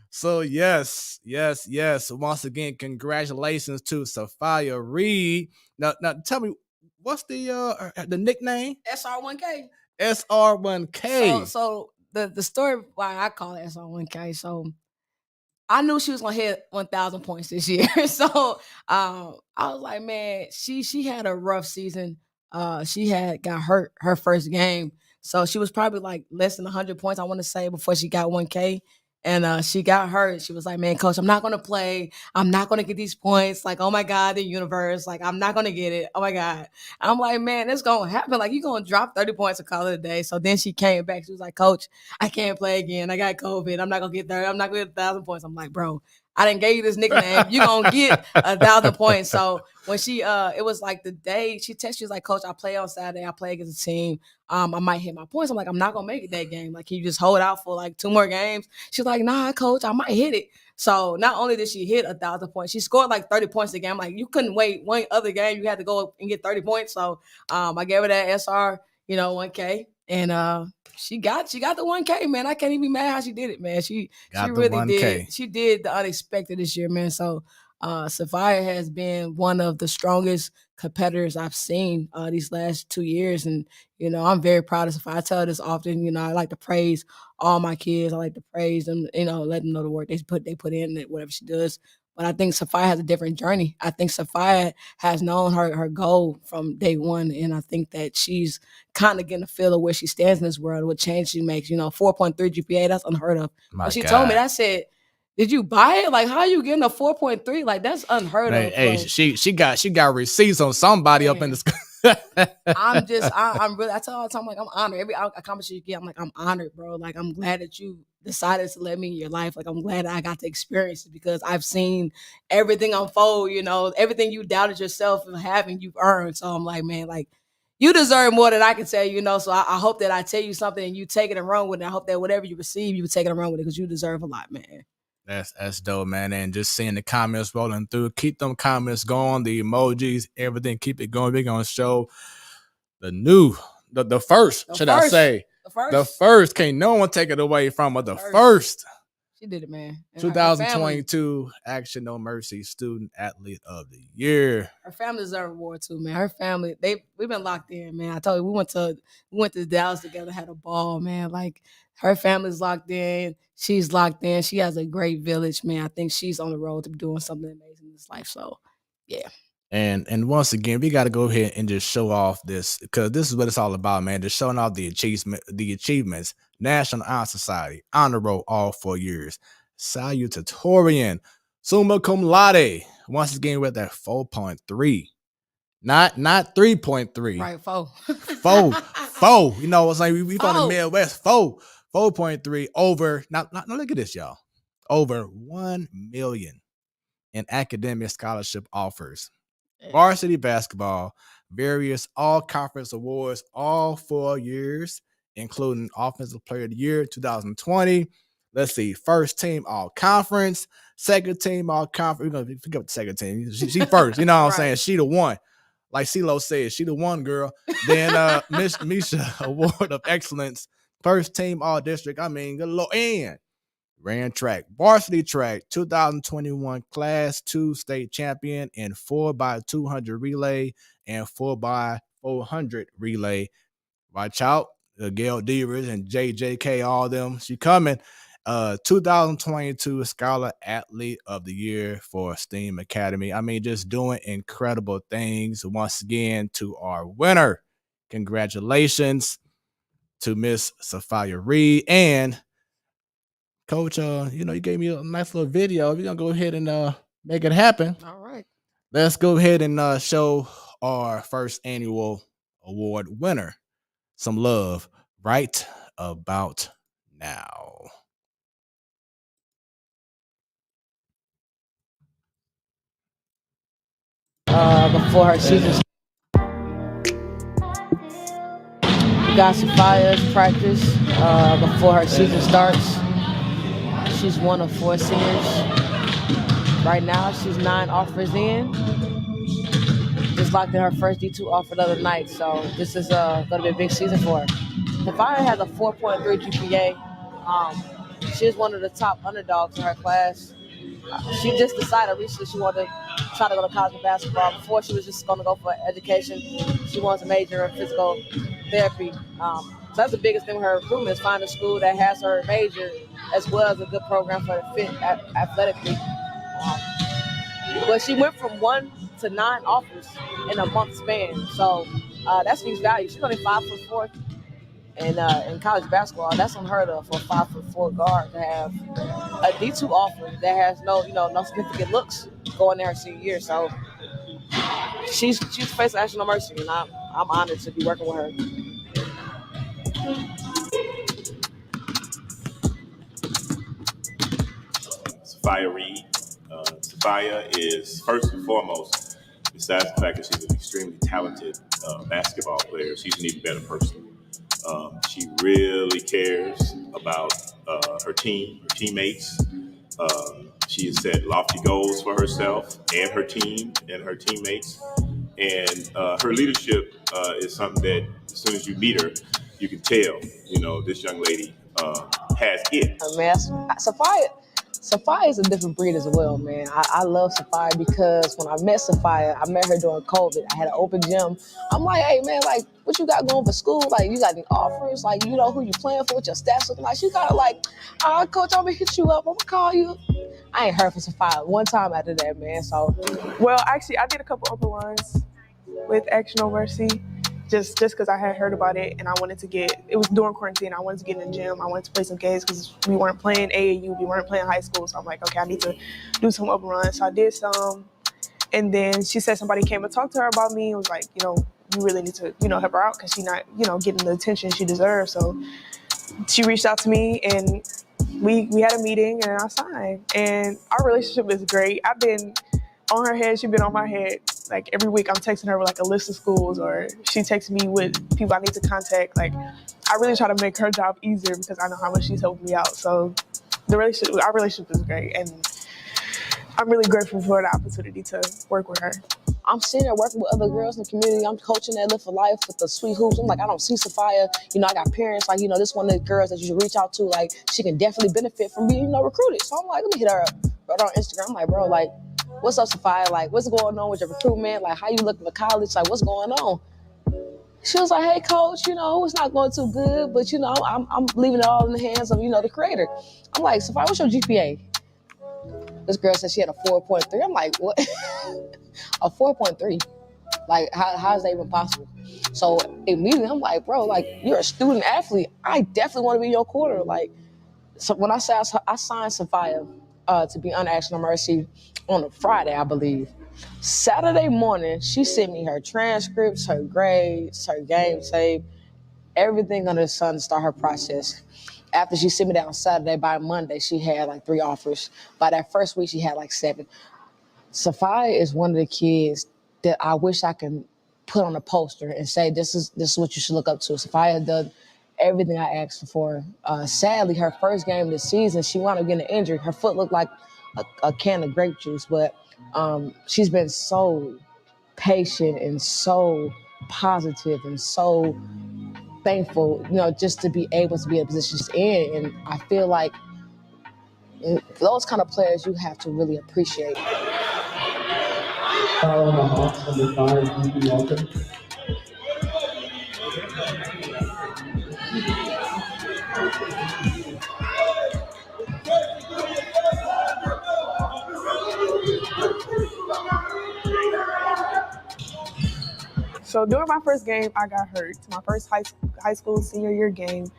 So yes. Once again, congratulations to Sophia Reed. Now tell me, what's the nickname? SR1K. SR1K. So the story why I call it SR1K. So I knew she was gonna hit 1,000 points this year. So I was like, man, she had a rough season. She had got hurt her first game, so she was probably like less than 100 points, I want to say, before she got 1K. And she got hurt. She was like, man, coach, I'm not gonna play. I'm not gonna get these points. Like, oh my God, the universe. Like, I'm not gonna get it. Oh my God. I'm like, man, it's gonna happen. Like, you're gonna drop 30 points a call of the day. So then she came back. She was like, coach, I can't play again. I got COVID. I'm not gonna get 30. I'm not gonna get 1,000 points. I'm like, bro, I didn't give you this nickname. You gonna get 1,000 points. So when she it was like the day she texted, she was like, coach, I play on Saturday. I play against a team. I might hit my points. I'm like, I'm not gonna make it that game. Like, can you just hold out for like 2 more games? She's like, nah, coach, I might hit it. So not only did she hit 1,000 points, she scored like 30 points a game. Like, you couldn't wait one other game. You had to go and get 30 points. So I gave her that SR, 1K. And she got the 1K, man. I can't even be mad how she did it, man. She Got the really 1K. did. She did the unexpected this year, man. So Sophia has been one of the strongest competitors I've seen these last 2 years. And, I'm very proud of Sophia. I tell her this often, I like to praise all my kids. I like to praise them, let them know the work they put in it, whatever she does. But I think Sophia has a different journey. I think Sophia has known her goal from day one. And I think that she's kind of getting a feel of where she stands in this world, what change she makes. 4.3 GPA, that's unheard of. My When she God. told me that, I said, did you buy it? Like, how are you getting a 4.3? Like, that's unheard Man, of. hey, So, she got receipts on somebody up in the I'm really, I tell her all the time, like, I'm honored. Every accomplishment you get, I'm like, I'm honored, bro. Like, I'm glad that you decided to let me in your life. Like, I'm glad I got to experience it because I've seen everything unfold, everything you doubted yourself of having, you've earned. So I'm like, man, like, you deserve more than I can tell you, So I hope that I tell you something and you take it and run with it. I hope that whatever you receive, you take it and run with it because you deserve a lot, man. That's dope, man. And just seeing the comments rolling through, keep them comments going, the emojis, everything, keep it going. We're gonna show the first, should I say? The first. Can't no one take it away from her. The first. She did it, man. And 2022 Action No Mercy Student Athlete of the Year. Her family deserves a award too, man. Her family, we've been locked in, man. I told you we went to Dallas together, had a ball, man. Like, her family's locked in, she's locked in. She has a great village, man. I think she's on the road to doing something amazing in this life. So, yeah. And once again, we got to go ahead and just show off this because this is what it's all about, man. Just showing off the achievements. National Honor Society, honor roll all 4 years. Salutatorian, summa cum laude. Once again, we're at that 4.3, not 3.3. Right, 4. 4. You know what's like? We from the Midwest. 4.3 over. Now look at this, y'all. Over 1 million in academic scholarship offers. Varsity basketball, various all-conference awards all 4 years, including Offensive Player of the Year 2020. Let's see, first team all-conference, second team all-conference. We're going to pick up the second team. She first, you know what I'm saying? She the one. Like CeeLo said, she the one, girl. Then Miss Misha Award of Excellence, first team all-district. I mean, good Lord. And ran track, varsity track, 2021 Class 2 state champion in 4x200 relay and 4x400 relay. Watch out, Gail Devers and JJK, all them. She coming. 2022 Scholar Athlete of the Year for STEAM Academy. I mean, just doing incredible things. Once again, to our winner, congratulations to Miss Sophia Reed. And Coach, you gave me a nice little video. We're gonna go ahead and make it happen. All right. Let's go ahead and show our first annual award winner some love right about now. Before her season, we got Sophia's practice before her season starts. She's one of 4 seniors. Right now, she's 9 offers in. Just locked in her first D2 offer the other night, so this is going to be a big season for her. Sophia has a 4.3 GPA. She's one of the top underdogs in her class. She just decided recently she wanted to try to go to college in basketball. Before, she was just going to go for education. She wants to major in physical therapy. So that's the biggest thing with her recruitment is finding a school that has her major as well as a good program for the fit athletically. But she went from 1 to 9 offers in a month span. So that speaks value. She's only 5'4", and in college basketball, that's unheard of for a 5'4" guard to have a D2 offer that has no significant looks going in her senior year. So she's facing national mercy, and I'm honored to be working with her. Sophia Reed. Sophia is first and foremost, besides the fact that she's an extremely talented basketball player, she's an even better person. She really cares about her team, her teammates. She has set lofty goals for herself and her team and her teammates. And her leadership is something that as soon as you meet her, you can tell, this young lady has it. Man, Sophia is a different breed as well, man. I love Sophia because when I met Sophia, I met her during COVID. I had an open gym. I'm like, hey, man, like, what you got going for school? Like, you got any offers? Like, you know who you playing for? What your stats looking like? She kind of like, all right, coach, I'm going to hit you up. I'm going to call you. I ain't heard from Sophia one time after that, man. So, well, actually, I did a couple open runs with Action No Mercy. Just because I had heard about it and I wanted to it was during quarantine, I wanted to get in the gym, I wanted to play some games because we weren't playing AAU, we weren't playing high school, so I'm like, okay, I need to do some open runs. So I did some, and then she said somebody came and talked to her about me and was like, you really need to, help her out because she's not, getting the attention she deserves. So she reached out to me and we had a meeting and I signed. And our relationship is great. I've been on her head, she's been on my head. Like every week I'm texting her with like a list of schools, or she texts me with people I need to contact. Like I really try to make her job easier because I know how much she's helping me out. So our relationship is great, and I'm really grateful for the opportunity to work with her. I'm sitting there working with other girls in the community. I'm coaching that Live for Life with the Sweet Hoops. I'm like, I don't see Sophia. I got parents like, this one of the girls that you should reach out to. Like, she can definitely benefit from being, recruited. So I'm like, let me hit her up. Wrote her on Instagram. I'm like, bro, like, what's up, Sophia? Like, what's going on with your recruitment? Like, how you looking for college? Like, what's going on? She was like, hey, coach, it's not going too good, but, I'm leaving it all in the hands of, the creator. I'm like, Sophia, what's your GPA? This girl said she had a 4.3. I'm like, what? A 4.3? Like, how is that even possible? So immediately I'm like, bro, like, you're a student athlete. I definitely want to be in your corner. Like, so when I say I signed Sophia to be on Action No Mercy on a Friday, I believe. Saturday morning, she sent me her transcripts, her grades, her game tape, everything under the sun to start her process. After she sent me that on Saturday, by Monday, she had like 3 offers. By that first week, she had like 7. Sophia is one of the kids that I wish I could put on a poster and say, this is what you should look up to. Sophia done everything I asked her for. Sadly, her first game this season, she wound up getting injured. Her foot looked like a can of grape juice, but she's been so patient and so positive and so thankful, just to be able to be in a position she's in. And I feel like those kind of players you have to really appreciate. Foul on the Hawks, number 5, D.P. Walker. So during my first game, I got hurt. My first high school senior year game.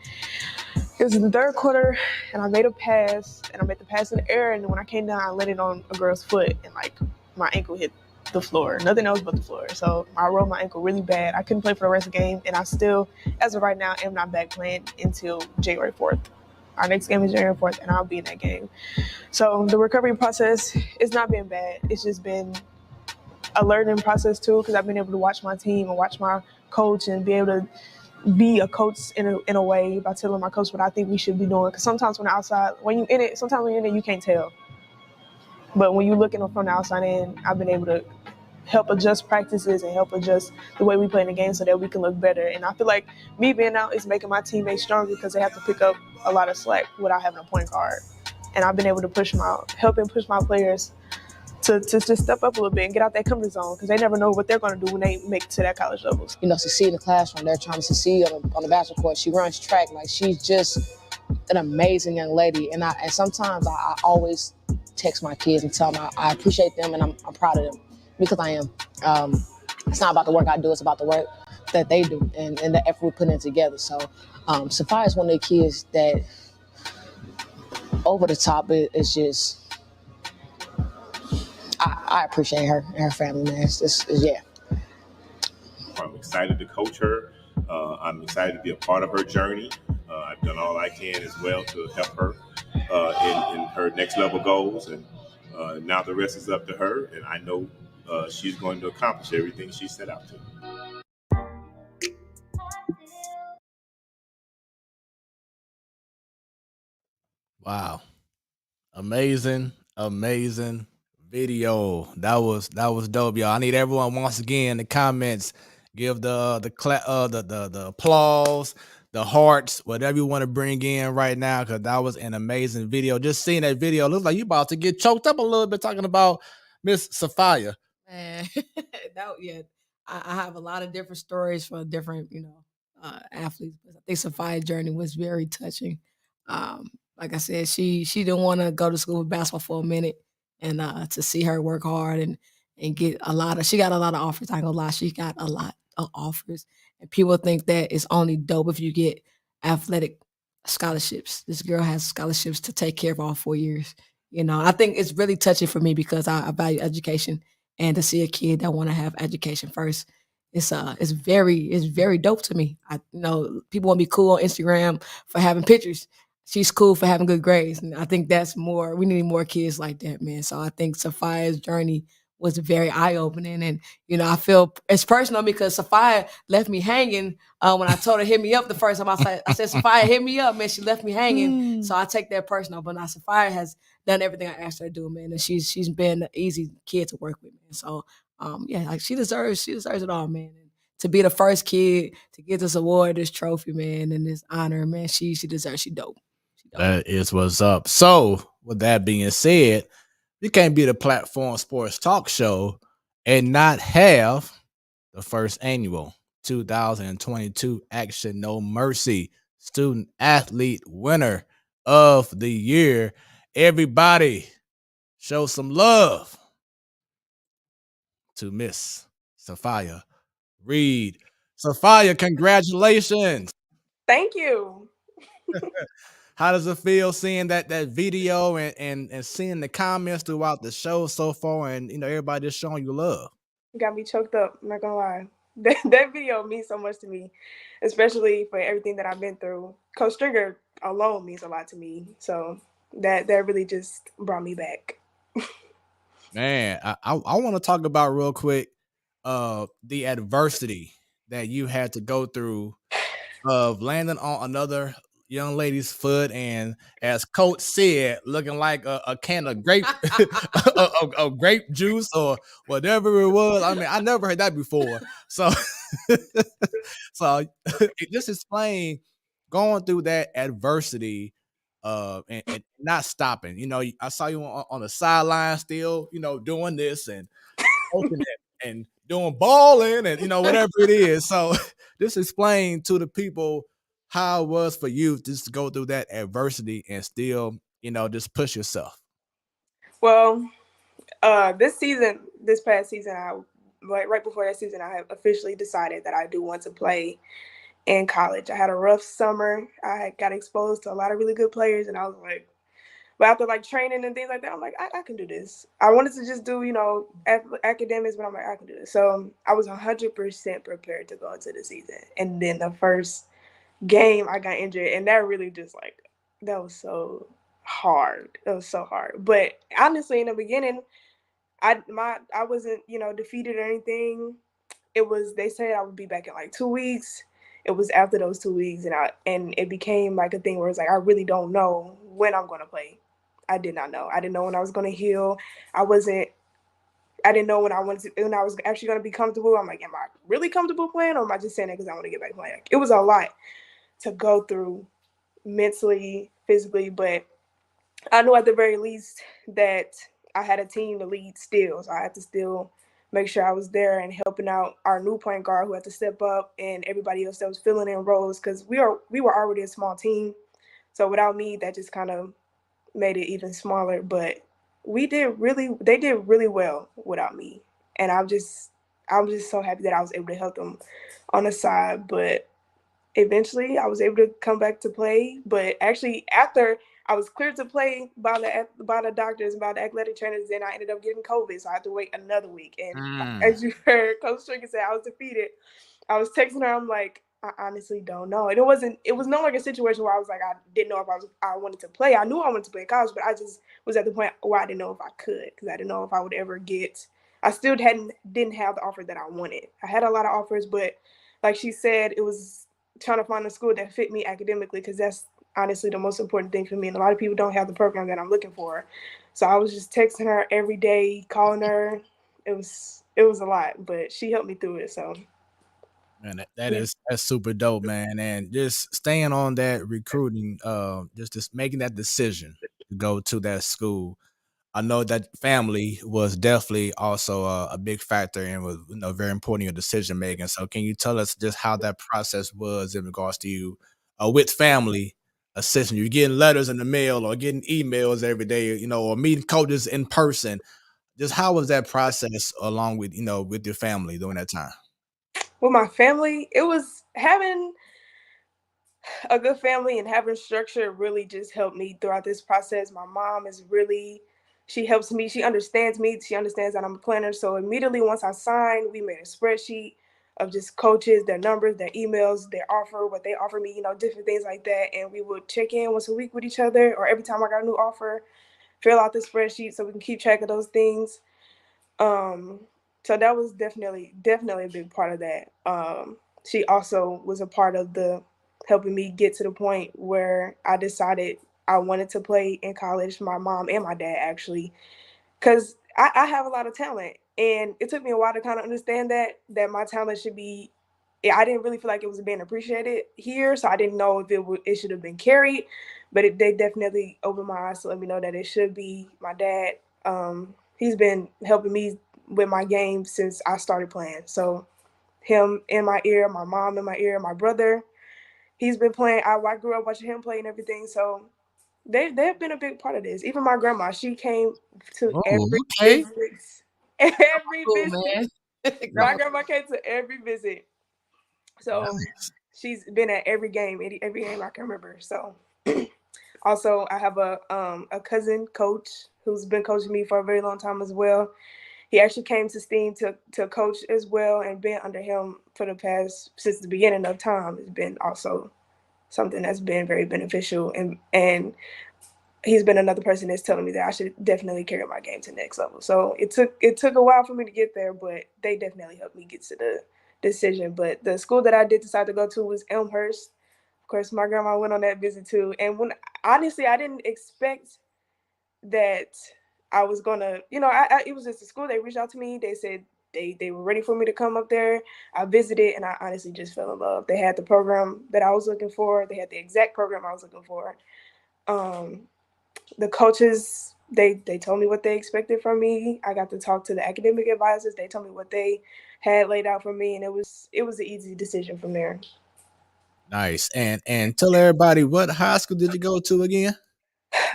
It was in the third quarter, and I made a pass, and I made the pass in the air, and when I came down, I landed on a girl's foot, and like my ankle hit the floor, nothing else but the floor. So I rolled my ankle really bad. I couldn't play for the rest of the game, and I still, as of right now, am not back playing until January 4th. Our next game is January 4th, and I'll be in that game. So the recovery process is not been bad. It's just been a learning process too, because I've been able to watch my team and watch my coach and be able to be a coach in a way by telling my coach what I think we should be doing. Because sometimes when you're outside, sometimes when you're in it, you can't tell. But when you're looking from the outside in, I've been able to help adjust practices and help adjust the way we play in the game so that we can look better. And I feel like me being out is making my teammates stronger because they have to pick up a lot of slack without having a point guard. And I've been able to helping push my players to just step up a little bit and get out that comfort zone because they never know what they're going to do when they make it to that college level. Succeed in the classroom. They're trying to succeed on the basketball court. She runs track. Like, she's just an amazing young lady. And sometimes I always text my kids and tell them I appreciate them and I'm proud of them, because I am. It's not about the work I do, it's about the work that they do and the effort we put in together. So Sophia is one of the kids that over the top is just, I appreciate her and her family, man. Yeah. I'm excited to coach her. I'm excited to be a part of her journey. I've done all I can as well to help her in her next level goals. And now the rest is up to her. And I know she's going to accomplish everything she set out to. Wow. Amazing video. That was dope, y'all. I need everyone once again in the comments, give the applause, the hearts, whatever you want to bring in right now, because that was an amazing video. Just seeing that video, looks like you about to get choked up a little bit talking about Miss Sophia. Man, yeah, I have a lot of different stories for different, athletes. But I think Sophia's journey was very touching. Like I said, she didn't want to go to school with basketball for a minute, and to see her work hard and get she got a lot of offers. I ain't gonna lie, she got a lot of offers, and people think that it's only dope if you get athletic scholarships. This girl has scholarships to take care of all 4 years. I think it's really touching for me because I value education, and to see a kid that want to have education first, it's very dope to me. People want to be cool on Instagram for having pictures. She's cool for having good grades, and I think that's more. We need more kids like that, man. So I think Sophia's journey was very eye opening, and I feel it's personal because Sophia left me hanging when I told her hit me up the first time. I said Sophia, hit me up, man. She left me hanging, so I take that personal. But now Sophia has done everything I asked her to do, man, and she's been an easy kid to work with, man. So yeah, like she deserves it all, man. And to be the first kid to get this award, this trophy, man, and this honor, man, she deserves. She dope. That is what's up. So, with that being said, you can't be the Platform Sports Talk Show and not have the first annual 2022 Action No Mercy Student Athlete Winner of the Year. Everybody, show some love to Miss Sophia Reed. Sophia, congratulations. Thank you. How does it feel seeing that video and seeing the comments throughout the show so far, and everybody just showing you love? You got me choked up. I'm not gonna lie. That video means so much to me, especially for everything that I've been through. Coach Stringer alone means a lot to me. So that really just brought me back. Man, I want to talk about real quick the adversity that you had to go through of landing on another young lady's foot, and as coach said, looking like a can of grape of grape juice or whatever it was. I mean, I never heard that before. So so just explain going through that adversity and not stopping. I saw you on the sideline still, doing this and coaching it and doing balling and whatever it is. So just explain to the people how it was for you just to go through that adversity and still, just push yourself. Well, this past season, right before that season, I have officially decided that I do want to play in college. I had a rough summer. I got exposed to a lot of really good players, and I was like, but after like training and things like that, I'm like, I can do this. I wanted to just do, academics, but I'm like, I can do this. So I was 100% prepared to go into the season. And then the first game, I got injured, and that really just that was so hard. It was so hard. But honestly, in the beginning, I wasn't, defeated or anything. They said I would be back in like 2 weeks. It was after those 2 weeks, and it became like a thing where it's like I really don't know when I'm gonna play. I did not know. I didn't know when I was gonna heal. I didn't know when I was actually gonna be comfortable. I'm like, am I really comfortable playing, or am I just saying that because I want to get back playing? Like, it was a lot to go through mentally, physically, but I knew at the very least that I had a team to lead still. So I had to still make sure I was there and helping out our new point guard who had to step up, and everybody else that was filling in roles, because we were already a small team. So without me, that just kind of made it even smaller. But they did really well without me, and I'm just so happy that I was able to help them on the side. But eventually, I was able to come back to play. But actually, after I was cleared to play by the doctors and by the athletic trainers, then I ended up getting COVID, so I had to wait another week. And as you heard Coach Stringer say, I was defeated. I was texting her. I'm like, I honestly don't know. And it was no longer a situation where I was like, I didn't know if I wanted to play. I knew I wanted to play in college, but I just was at the point where I didn't know if I could, because I didn't know if I would ever get. I still didn't have the offer that I wanted. I had a lot of offers, but like she said, it was trying to find a school that fit me academically, because that's honestly the most important thing for me. And a lot of people don't have the program that I'm looking for. So I was just texting her every day, calling her. It was a lot, but she helped me through it. So Man, that yeah. is that's super dope, man. And just staying on that recruiting, just making that decision to go to that school. I know that family was definitely also a big factor and was very important in your decision making. So can you tell us just how that process was in regards to you with family assisting you, getting letters in the mail or getting emails every day, or meeting coaches in person? Just how was that process along with with your family during that time? With my family, it was having a good family and having structure really just helped me throughout this process. My mom is really, she helps me. She understands me. She understands that I'm a planner. So immediately once I signed, we made a spreadsheet of just coaches, their numbers, their emails, their offer, what they offer me, different things like that. And we would check in once a week with each other, or every time I got a new offer, fill out the spreadsheet so we can keep track of those things. Um, so that was definitely a big part of that. She also was a part of the helping me get to the point where I decided I wanted to play in college. My mom and my dad actually, because I have a lot of talent, and it took me a while to kind of understand that my talent should be. I didn't really feel like it was being appreciated here, so I didn't know if it should have been carried, but they definitely opened my eyes to let me know that it should be. My dad, he's been helping me with my game since I started playing. So him in my ear, my mom in my ear, my brother, he's been playing. I grew up watching him play and everything. So they've been a big part of this. Even my grandma, she came to Oh, every okay. visit. Every Cool, visit. man. My Grandma. grandma came to every visit. So Nice. she's been at every game, every game I can remember. So also I have a cousin coach who's been coaching me for a very long time as well. He actually came to Steam to coach as well, and been under him for the past since the beginning of time. It's been also something that's been very beneficial, and he's been another person that's telling me that I should definitely carry my game to the next level. So it took a while for me to get there, but they definitely helped me get to the decision. But the school that I did decide to go to was Elmhurst. Of course, my grandma went on that visit too. And when honestly, I didn't expect that I was gonna, it was just a school. They reached out to me. They said they were ready for me to come up there. I visited, and I honestly just fell in love. They had the program that I was looking for. They had the exact program I was looking for. Um, the coaches, they told me what they expected from me. I got to talk to the academic advisors. They told me what they had laid out for me, and it was an easy decision from there. Nice. And tell everybody, what high school did you go to again?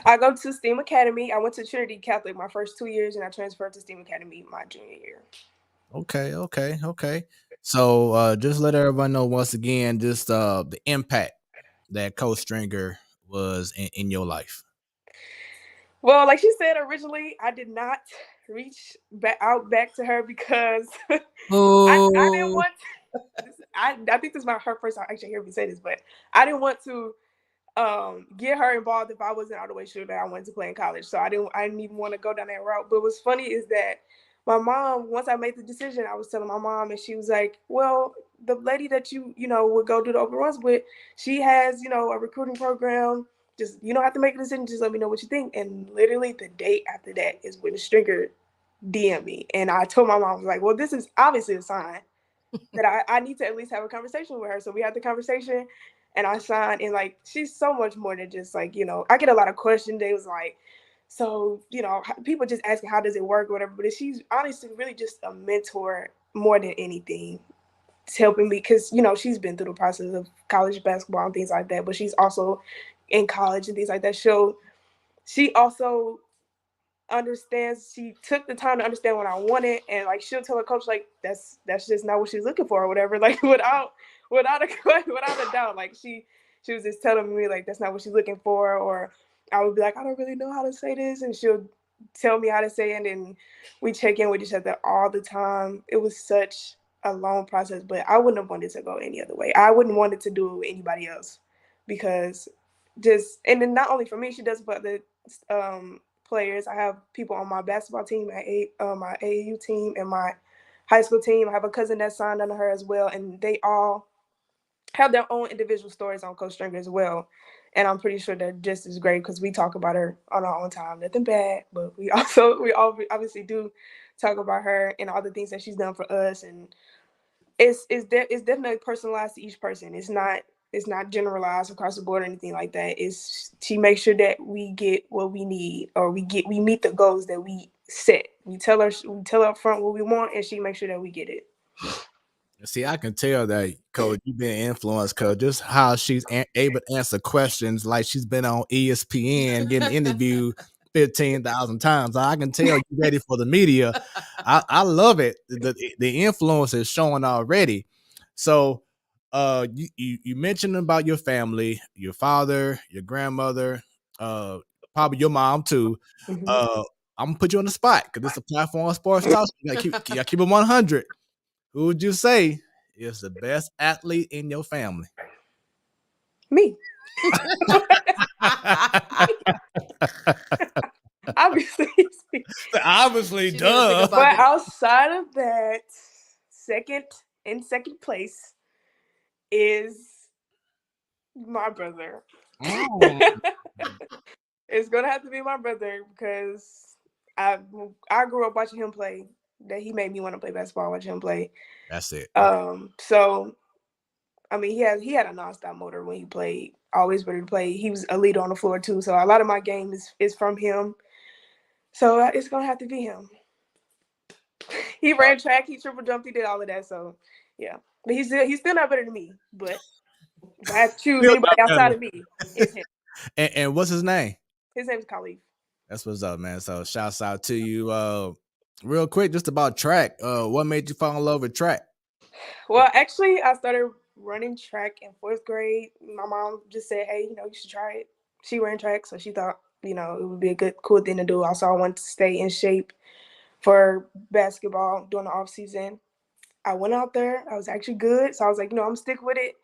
I go to STEAM Academy. I went to Trinity Catholic my first 2 years, and I transferred to STEAM Academy my junior year. Okay, okay, okay. So just let everybody know once again, just the impact that Coach Stringer was in your life. Well, like she said originally, I did not reach back to her because I didn't Oh, want. I think this is her first time actually hearing me say this, but I didn't want to get her involved if I wasn't all the way sure that I wanted to play in college. So I didn't even want to go down that route. But what's funny is that my mom, once I made the decision, I was telling my mom, and she was like, well, the lady that you would go do the open runs with, she has, a recruiting program. Just you don't have to make a decision, just let me know what you think. And literally the day after that is when Stringer DM me. And I told my mom, I was like, well, this is obviously a sign that I need to at least have a conversation with her. So we had the conversation, and I signed. And like, she's so much more than just like, I get a lot of questions. They was like, so, people just asking, how does it work or whatever. But she's honestly really just a mentor more than anything. It's helping me because, she's been through the process of college basketball and things like that. But she's also in college and things like that. She also understands. She took the time to understand what I wanted, and like she'll tell her coach like that's just not what she's looking for or whatever. Like without a doubt, like she was just telling me like that's not what she's looking for, or I would be like I don't really know how to say this, and she'll tell me how to say it, and we check in with each other all the time. It was such a long process, but I wouldn't have wanted to go any other way. I wouldn't want it to do it with anybody else because and then not only for me, she does it for the players. I have people on my basketball team, my AAU team, and my high school team. I have a cousin that signed under her as well, and they all have their own individual stories on Coach Stringer as well. And I'm pretty sure they're just as great because we talk about her on our own time. Nothing bad, but we all obviously do talk about her and all the things that she's done for us. And it's definitely personalized to each person. It's not generalized across the board or anything like that. She makes sure that we get what we need or we meet the goals that we set. We tell her up front what we want, and she makes sure that we get it. See, I can tell that, Coach, you've been influenced, Coach. Just how she's able to answer questions like she's been on ESPN getting interviewed 15,000 times. I can tell you're ready for the media. I love it. The influence is showing already. So, you mentioned about your family, your father, your grandmother, probably your mom too. Mm-hmm. I'm gonna put you on the spot because it's a Platform Sportstalk Show. You gotta keep it 100. Who would you say is the best athlete in your family? Me. Obviously. Obviously, She didn't think duh. about But it. outside of that, second place is my brother. Mm, It's gonna have to be my brother because I grew up watching him play. That he made me want to play basketball watching him play. that's it. So I mean, he had a nonstop motor when he played. Always ready to play. He was a leader on the floor too. So a lot of my game is from him. So it's gonna have to be him. He ran track. He triple jumped. He did all of that. So yeah, but he's still not better than me. But if I have to choose Still anybody not outside better. of me, it's him. And what's his name? His name's Khalif. That's what's up, man. So shouts out to you. Real quick, just about track. What made you fall in love with track? Well, actually, I started running track in 4th grade. My mom just said, "Hey, you should try it." She ran track, so she thought, it would be a cool thing to do. Also, I wanted to stay in shape for basketball during the off season. I went out there. I was actually good, so I was like, I'm gonna stick with it.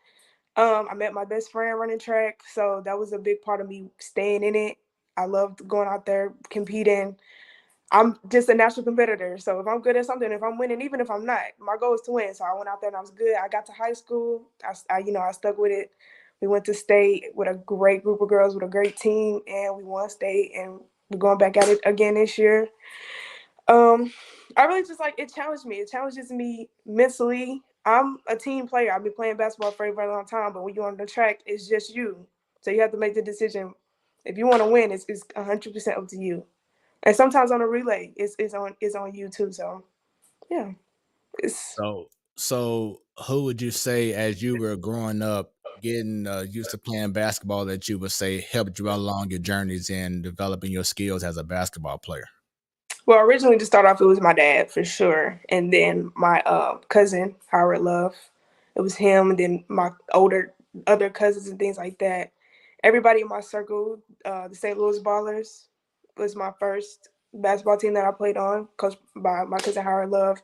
I met my best friend running track, so that was a big part of me staying in it. I loved going out there competing. I'm just a natural competitor. So if I'm good at something, if I'm winning, even if I'm not, my goal is to win. So I went out there and I was good. I got to high school. I stuck with it. We went to state with a great group of girls with a great team, and we won state. And we're going back at it again this year. I really just it challenged me. It challenges me mentally. I'm a team player. I've been playing basketball for a very long time, but when you're on the track, it's just you. So you have to make the decision. If you want to win, it's 100% up to you. And sometimes on a relay, it's on you too. So yeah, it's So who would you say, as you were growing up, getting used to playing basketball, that you would say helped you along your journeys in developing your skills as a basketball player? well, originally to start off, it was my dad for sure, and then my cousin Howard Love. It was him, and then my other cousins and things like that. Everybody in my circle, the St. Louis Ballers, was my first basketball team that I played on, coached by my cousin Howard Love.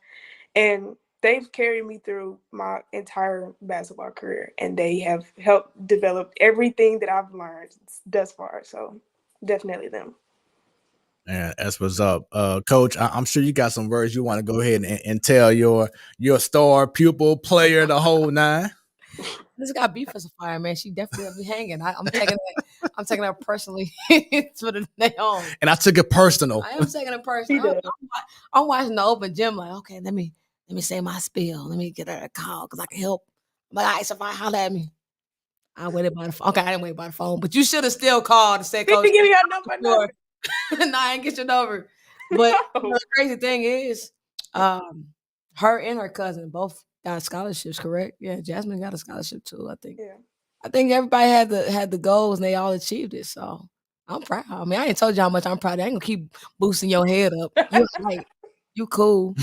And they've carried me through my entire basketball career, and they have helped develop everything that I've learned thus far. So definitely them. Yeah, that's what's up. Coach, I'm sure you got some words you want to go ahead and tell your star pupil player, the whole nine. This got beef as a fire, man. She definitely be hanging. I'm taking that personally for the day home. And I took it personal. I am taking it personal. I'm watching the open gym like, okay, let me say my spiel. Let me get her a call because I can help. I'm like, all right, so fine, holler at me. I waited by the phone. Okay, I didn't wait by the phone, but you should have still called and said, Coach, give me your number. No, I ain't get your number. But the crazy thing is, her and her cousin both got scholarships, correct? Yeah, Jasmine got a scholarship too, I think. Yeah. I think everybody had the goals and they all achieved it. So I'm proud. I mean, I ain't told you how much I'm proud. I ain't gonna keep boosting your head up. You like you cool.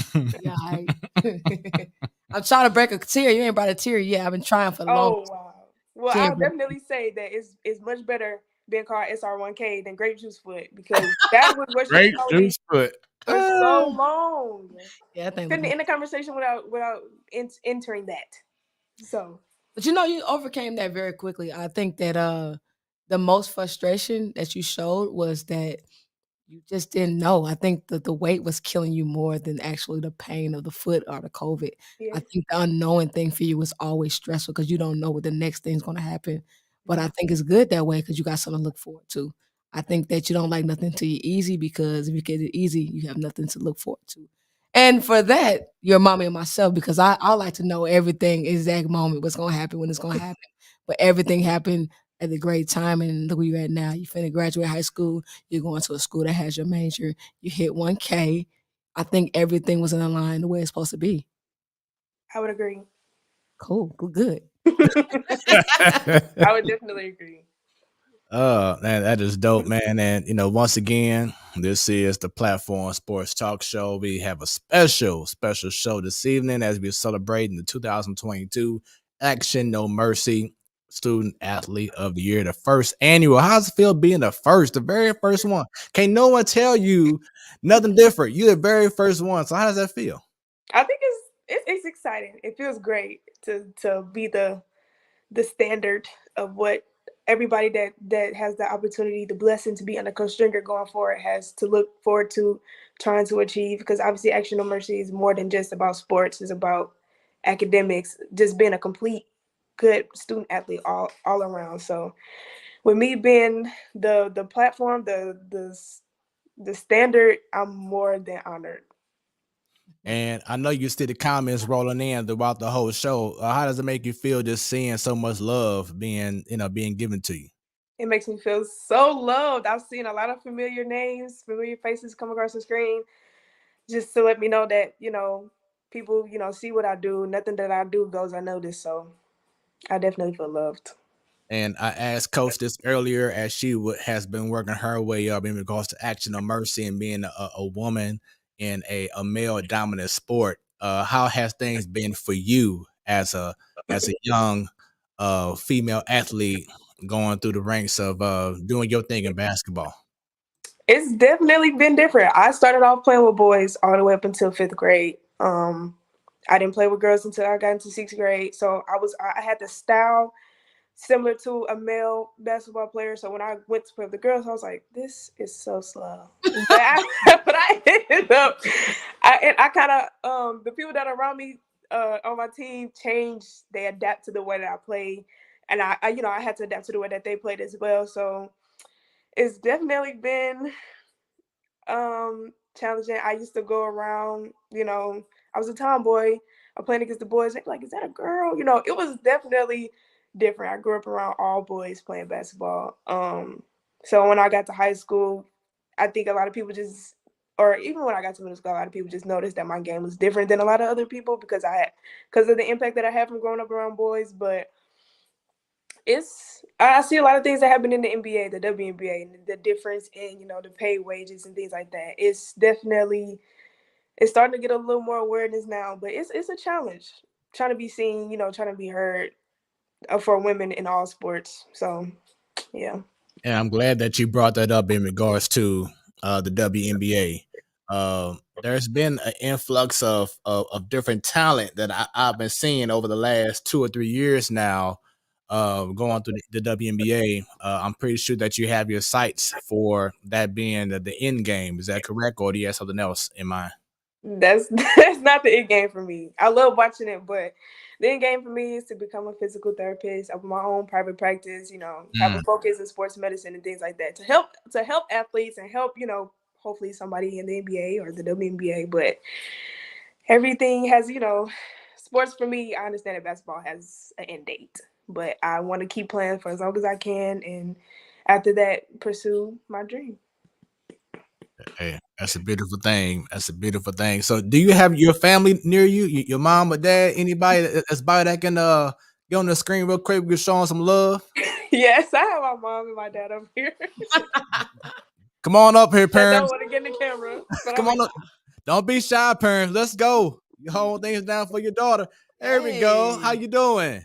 Yeah, I'm trying to break a tear. You ain't brought a tear yet. I've been trying for the Oh longest. wow. Well, Can't I'll break. definitely say that it's much better being called SR1K than grape juice foot because that was what she was Great telling me juice foot. for so long. Yeah, that thing Couldn't look. end the conversation without entering that. So But you overcame that very quickly. I think that the most frustration that you showed was that you just didn't know. I think that the weight was killing you more than actually the pain of the foot or the COVID. yeah. I think the unknowing thing for you was always stressful because you don't know what the next thing's gonna happen. But I think it's good that way because you got something to look forward to. I think that you don't like nothing to you easy because if you get it easy, you have nothing to look forward to. And for that, your mommy and myself, because I like to know everything, exact moment, what's gonna happen, when it's gonna happen. But everything happened at a great time, and look where you're at now. You finna graduate high school. You're going to a school that has your major. You hit 1K. I think everything was in a line the way it's supposed to be. I would agree. Cool, good. I would definitely agree. Man, that is dope, man. And once again, this is the Platform Sports Talk Show. We have a special show this evening as we're celebrating the 2022 Action No Mercy Student Athlete of the Year, the first annual. How's it feel being the very first one? Can't no one tell you nothing different. You're the very first one. So how does that feel? I think it's exciting. It feels great to be the standard of what everybody that has the opportunity, the blessing to be under Coach Stringer going forward has to look forward to trying to achieve. Because obviously, Action No Mercy is more than just about sports; it's about academics, just being a complete good student athlete all around. So, with me being the platform, the standard, I'm more than honored. And I know you see the comments rolling in throughout the whole show. How does it make you feel just seeing so much love being given to you? It makes me feel so loved. I've seen a lot of familiar names, familiar faces come across the screen just to let me know that, people, see what I do. Nothing that I do goes unnoticed. So I definitely feel loved. And I asked Coach this earlier as she has been working her way up in regards to Action of Mercy and being a woman in a male dominant sport. How has things been for you as a young female athlete going through the ranks of doing your thing in basketball? It's definitely been different. I started off playing with boys all the way up until fifth grade. I didn't play with girls until I got into sixth grade. So I had the style similar to a male basketball player. So when I went to play with the girls, I was like, this is so slow. But I ended up, I kind of, the people that are around me on my team changed. They adapt to the way that I play. And I had to adapt to the way that they played as well. So it's definitely been challenging. I used to go around, I was a tomboy. I'm playing against the boys. They're like, is that a girl? It was definitely different. I grew up around all boys playing basketball. So when I got to high school, I think a lot of people just, or even when I got to middle school, a lot of people just noticed that my game was different than a lot of other people because of the impact that I had from growing up around boys. But I see a lot of things that happen in the NBA, the WNBA, and the difference in the pay wages and things like that. It's starting to get a little more awareness now, but it's a challenge trying to be seen, trying to be heard for women in all sports. So yeah. And I'm glad that you brought that up in regards to the WNBA. There's been an influx of different talent that I've been seeing over the last 2 or 3 years now, going through the WNBA. I'm pretty sure that you have your sights for that being the end game. Is that correct, or do you have something else in mind? That's not the end game for me. I love watching it, but the end game for me is to become a physical therapist, open my own private practice, have a focus in sports medicine and things like that to help athletes and help, hopefully somebody in the NBA or the WNBA. But everything has, sports for me, I understand that basketball has an end date, but I want to keep playing for as long as I can, and after that, pursue my dream. Hey, that's a beautiful thing. That's a beautiful thing. So, do you have your family near you? Your mom or dad? Anybody that's by that can get on the screen real quick? We can show them some love. Yes, I have my mom and my dad up here. Come on up here, I don't parents. want to get in the camera. But Come on up. Don't be shy, parents. Let's go. You hold things down for your daughter. There we go. How you doing?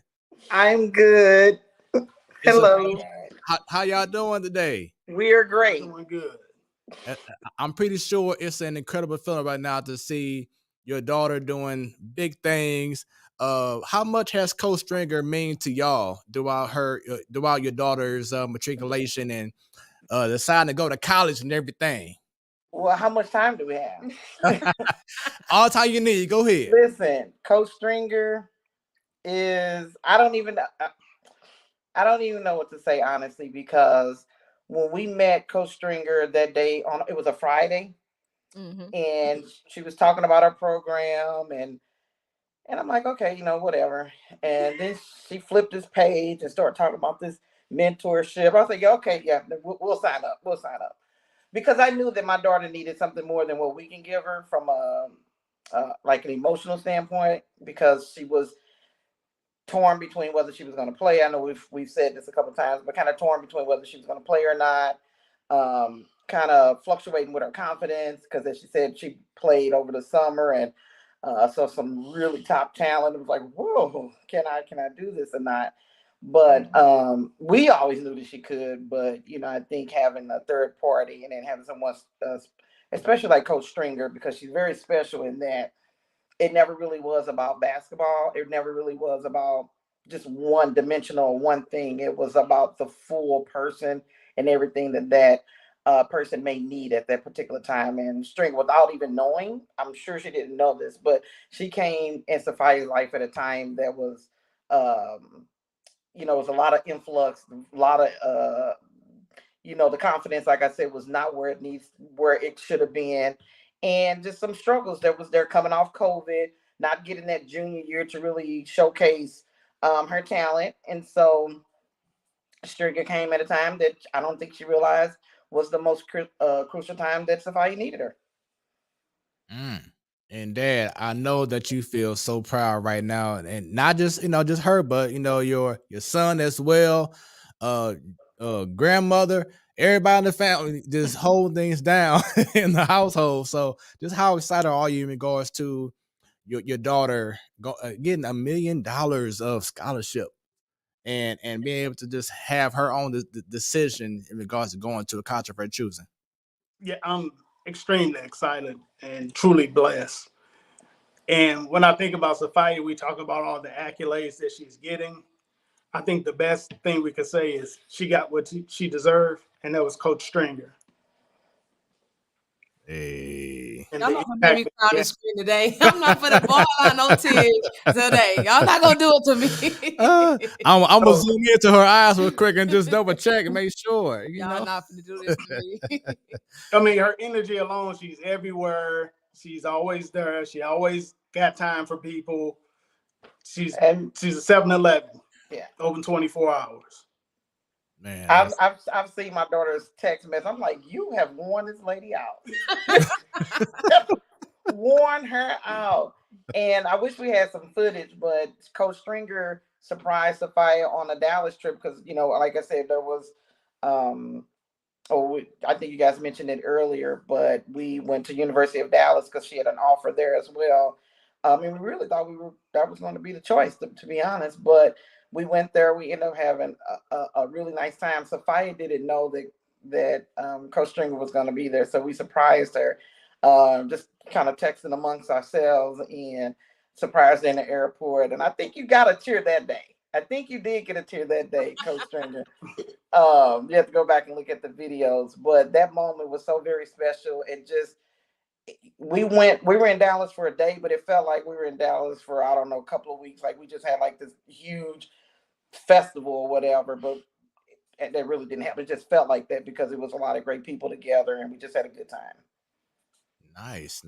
I'm good. Hello. How y'all doing today? We're great. Doing good. I'm pretty sure it's an incredible feeling right now to see your daughter doing big things. How much has Coach Stringer mean to y'all throughout your daughter's matriculation and deciding to go to college and everything? Well, how much time do we have? All the time you need. Go ahead. Listen, Coach Stringer is, I don't even know what to say, honestly, because when we met Coach Stringer that day, it was a Friday, and she was talking about our program, and I'm like, okay, whatever. And then she flipped this page and started talking about this mentorship. I was like, okay, yeah, we'll sign up. We'll sign up. Because I knew that my daughter needed something more than what we can give her from like an emotional standpoint, because she was torn between whether she was going to play. I know we've said this a couple of times, but kind of torn between whether she was going to play or not. Kind of fluctuating with her confidence, because as she said, she played over the summer and saw some really top talent. It was like, whoa, can I do this or not? But we always knew that she could. But I think having a third party and then having someone, especially like Coach Stringer, because she's very special in that it never really was about basketball. It never really was about just one dimensional, one thing. It was about the full person and everything that person may need at that particular time. And Stringer, without even knowing, I'm sure she didn't know this, but she came in Sophia's life at a time that was, it was a lot of influx, a lot of, the confidence, like I said, was not where it should have been. And just some struggles that was there coming off COVID, not getting that junior year to really showcase her talent. And so Stringer came at a time that I don't think she realized was the most crucial time that Sophia needed her. And Dad, I know that you feel so proud right now, and not just just her, but your son as well, grandmother, everybody in the family, just hold things down in the household. So, just how excited are you in regards to your daughter getting $1 million of scholarship, and being able to just have her own decision in regards to going to a college of her choosing? Yeah, I'm extremely excited and truly blessed. And when I think about Sophia, we talk about all the accolades that she's getting. I think the best thing we could say is she got what she deserved, and that was Coach Stringer. Hey. I'm not gonna make me cry on the screen today. I'm not gonna ball out no tears today. Y'all not gonna do it to me. I'm gonna zoom into her eyes real quick and just double check and make sure. Y'all not gonna do this to me. I mean, her energy alone, she's everywhere. She's always there. She always got time for people. She's a 7-Eleven. Yeah, open 24 hours. Man, I've seen my daughter's text message. I'm like, you have worn this lady out. Worn her out. And I wish we had some footage, but Coach Stringer surprised Sophia on a Dallas trip because, like I said, there was, I think you guys mentioned it earlier, but we went to University of Dallas because she had an offer there as well. And we really thought that was going to be the choice, to be honest. But we went there. We ended up having a really nice time. Sophia didn't know that Coach Stringer was going to be there, so we surprised her. Just kind of texting amongst ourselves and surprised her in the airport. And I think you got a cheer that day. I think you did get a cheer that day, Coach Stringer. You have to go back and look at the videos, but that moment was so very special. And just we were in Dallas for a day, but it felt like we were in Dallas for, I don't know, a couple of weeks. Like we just had like this huge festival or whatever, but that really didn't happen. It just felt like that because it was a lot of great people together and we just had a good time. Nice.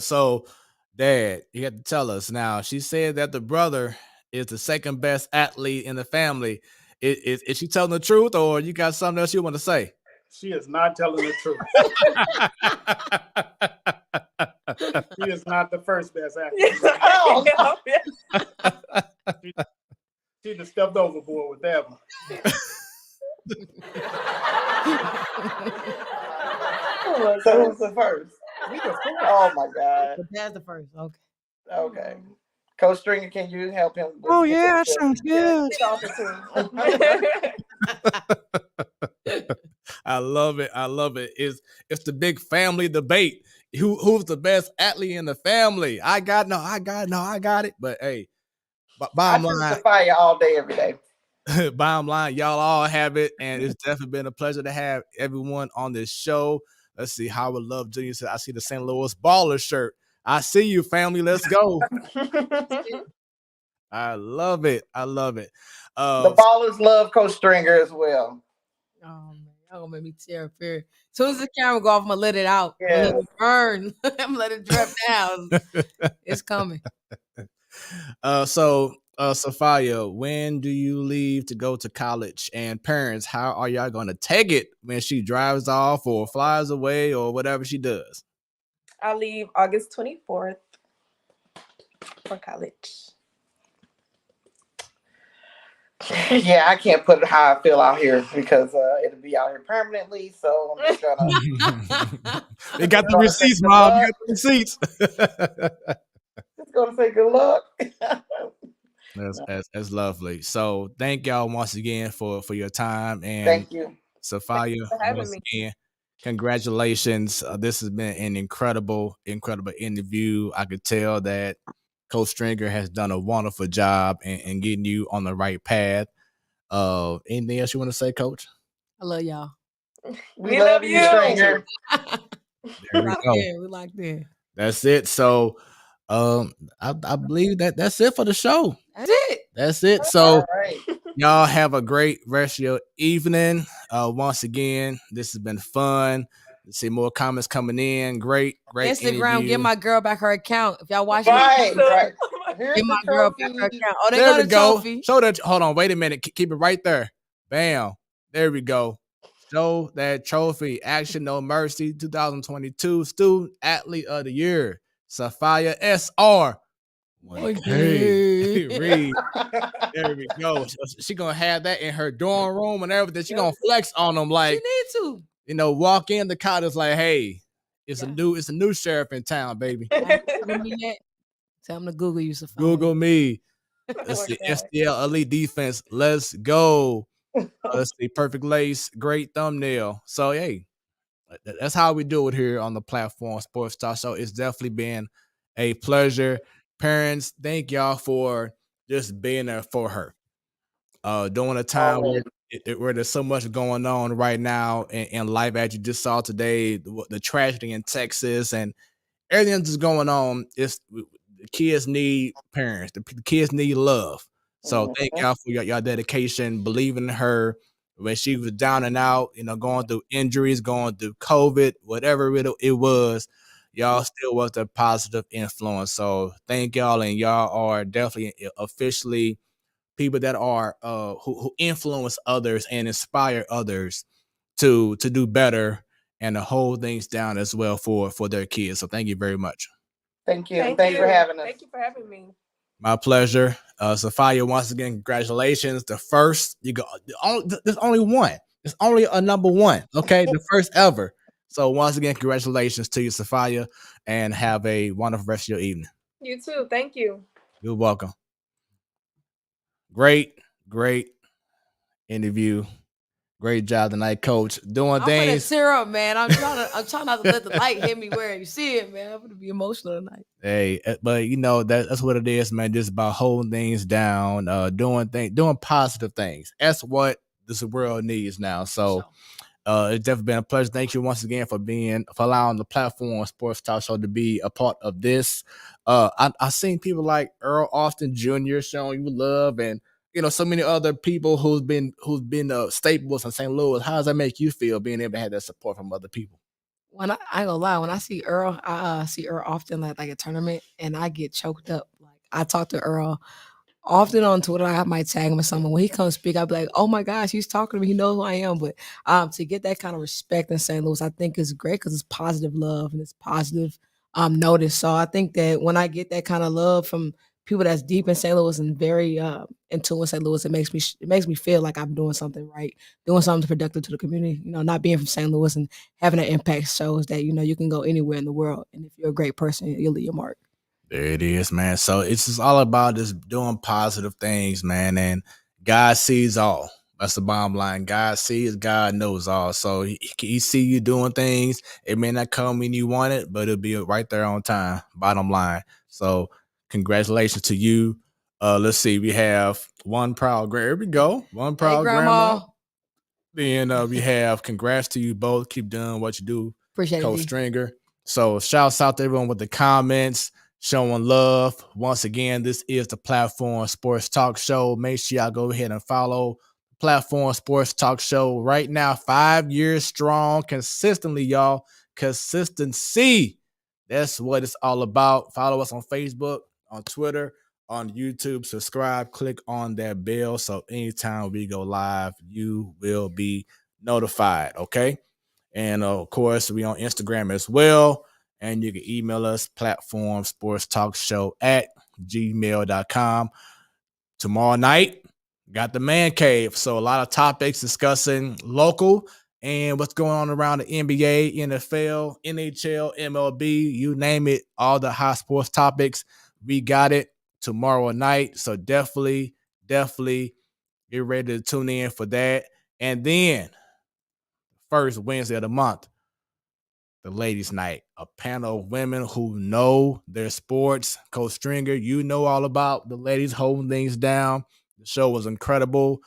So Dad, you have to tell us now. She said that the brother is the second best athlete in the family. Is she telling the truth, or you got something else you want to say? She is not telling the truth. She is not the first best athlete. She just stepped overboard with that one. So who's the first? Oh my God. That's the first. Okay. Okay. Coach Stringer, can you help him? Oh yeah, that sounds good. I love it. I love it. It's the big family debate. Who's the best athlete in the family? I got it. But hey, bottom line, fire all day, every day. bottom line, y'all all have it, and it's definitely been a pleasure to have everyone on this show. Let's see, Howard Love Jr. said, I see the St. Louis Baller shirt. I see you, family. Let's go. I love it. I love it. The Ballers love Coach Stringer as well. Oh man, y'all gonna make me tear up here. As soon as the camera go off, I'm gonna let it out. Yes. I'm gonna let it burn. I'm gonna let it drip down. It's coming. Sophia, when do you leave to go to college? And parents, how are y'all going to take it when she drives off or flies away or whatever she does? I leave August 24th for college. Yeah, I can't put it how I feel out here because it'll be out here permanently. So I'm just gonna. They got the receipts, Mom. You got the receipts. Just gonna say good luck. That's lovely. So thank y'all once again for your time, and thank you, Sophia, once again. Congratulations. This has been an incredible interview. I could tell that Coach Stringer has done a wonderful job in getting you on the right path. Anything else you want to say, Coach? I love y'all. We love you, Stringer. There we go. We locked in. That's it. So I believe that's it for the show. That's it. So y'all have a great rest of your evening. Once again, this has been fun. Let's see more comments coming in. Great Instagram, interview. give my girl back her account. If y'all watching right. give my girl back her account. Oh, there we go. Trophy. Show that. Hold on. Wait a minute. Keep it right there. Bam. There we go. Show that trophy. Action No Mercy 2022 Student Athlete of the Year. Sophia SR. Okay. Read. There we go. She gonna have that in her dorm room and everything. She gonna flex on them like she need to. Walk in the college like, hey, it's a new sheriff in town, baby. Tell them to Google you, Sophia. Google me. Let's see. SDL Elite Defense. Let's go. Let's see. Perfect Lace. Great thumbnail. So hey, that's how we do it here on the Platform Sportstalk Show. It's definitely been a pleasure. Parents, thank y'all for just being there for her. During a time where there's so much going on right now in life, as you just saw today, the tragedy in Texas and everything that's going on, the kids need parents. The kids need love. So thank y'all for y'all dedication, believing in her when she was down and out, going through injuries, going through COVID, whatever it was. Y'all still was a positive influence. So thank y'all, and y'all are definitely officially people that are who influence others and inspire others to do better and to hold things down as well for their kids. So thank you very much. Thank you. Thanks for having us. Thank you for having me. My pleasure. Sophia, once again, congratulations. The first, there's only one. It's only a number one. Okay, the first ever. So once again, congratulations to you, Sophia, and have a wonderful rest of your evening. You too. Thank you. You're welcome. Great interview. Great job tonight, Coach. Doing things. I'm gonna tear up, man. I'm trying not to let the light hit me where you see it, man. I'm gonna be emotional tonight. Hey, but that's what it is, man. Just about holding things down, doing positive things. That's what this world needs now. So it's definitely been a pleasure. Thank you once again for allowing the Platform Sportstalk Show to be a part of this. I've seen people like Earl Austin Jr. showing you love, and so many other people who's been staples in St. Louis. How does that make you feel being able to have that support from other people? When I ain't gonna lie, when I see Earl, I see Earl often like a tournament, and I get choked up. Like I talk to Earl often on Twitter. I might tag him or something. When he comes speak, I'll be like, "Oh my gosh, he's talking to me. He knows who I am." But to get that kind of respect in St. Louis, I think is great because it's positive love and it's positive notice. So I think that when I get that kind of love from people that's deep in St. Louis and very in tune with St. Louis. It makes me feel like I'm doing something right, doing something productive to the community. Not being from St. Louis and having an impact shows that you can go anywhere in the world, and if you're a great person, you'll leave your mark. There it is, man. So it's just all about just doing positive things, man. And God sees all. That's the bottom line. God sees, God knows all. So he see you doing things. It may not come when you want it, but it'll be right there on time. Bottom line. So congratulations to you. Let's see. We have one proud grandma. Here we go. One proud grandma. Then we have congrats to you both. Keep doing what you do. Appreciate Coach it. Stringer. So shouts out to everyone with the comments, showing love. Once again, this is the Platform Sports Talk Show. Make sure y'all go ahead and follow Platform Sports Talk Show right now. 5 years strong, consistently, y'all. Consistency. That's what it's all about. Follow us on Facebook, on Twitter, on YouTube. Subscribe, click on that bell so anytime we go live, you will be notified. Okay. And of course, we on Instagram as well. And you can email us platformsportstalkshow@gmail.com. Tomorrow night, got the man cave. So a lot of topics discussing local and what's going on around the NBA, NFL, NHL, MLB, you name it, all the high sports topics. We got it tomorrow night. So definitely get ready to tune in for that. And then first Wednesday of the month, the ladies' night, a panel of women who know their sports. Coach Stringer, you know all about the ladies holding things down. The show was incredible,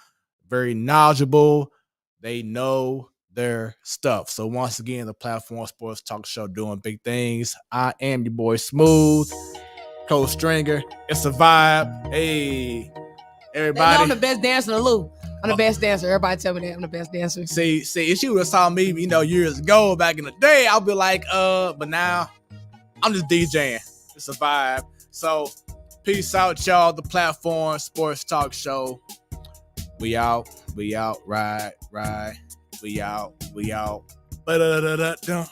very knowledgeable. They know their stuff. So once again, the Platform Sports Talk Show doing big things. I am your boy Smoooth, Coach Stringer. It's a vibe. Hey, everybody. They know I'm the best dancer in the loop. I'm the best dancer. Everybody tell me that I'm the best dancer. See, if you would have saw me, years ago, back in the day, I'll be like, but now I'm just DJing. It's a vibe. So, peace out, y'all. The Platform Sports Talk Show. We out. Ride. We out. Ba-da-da-da-da.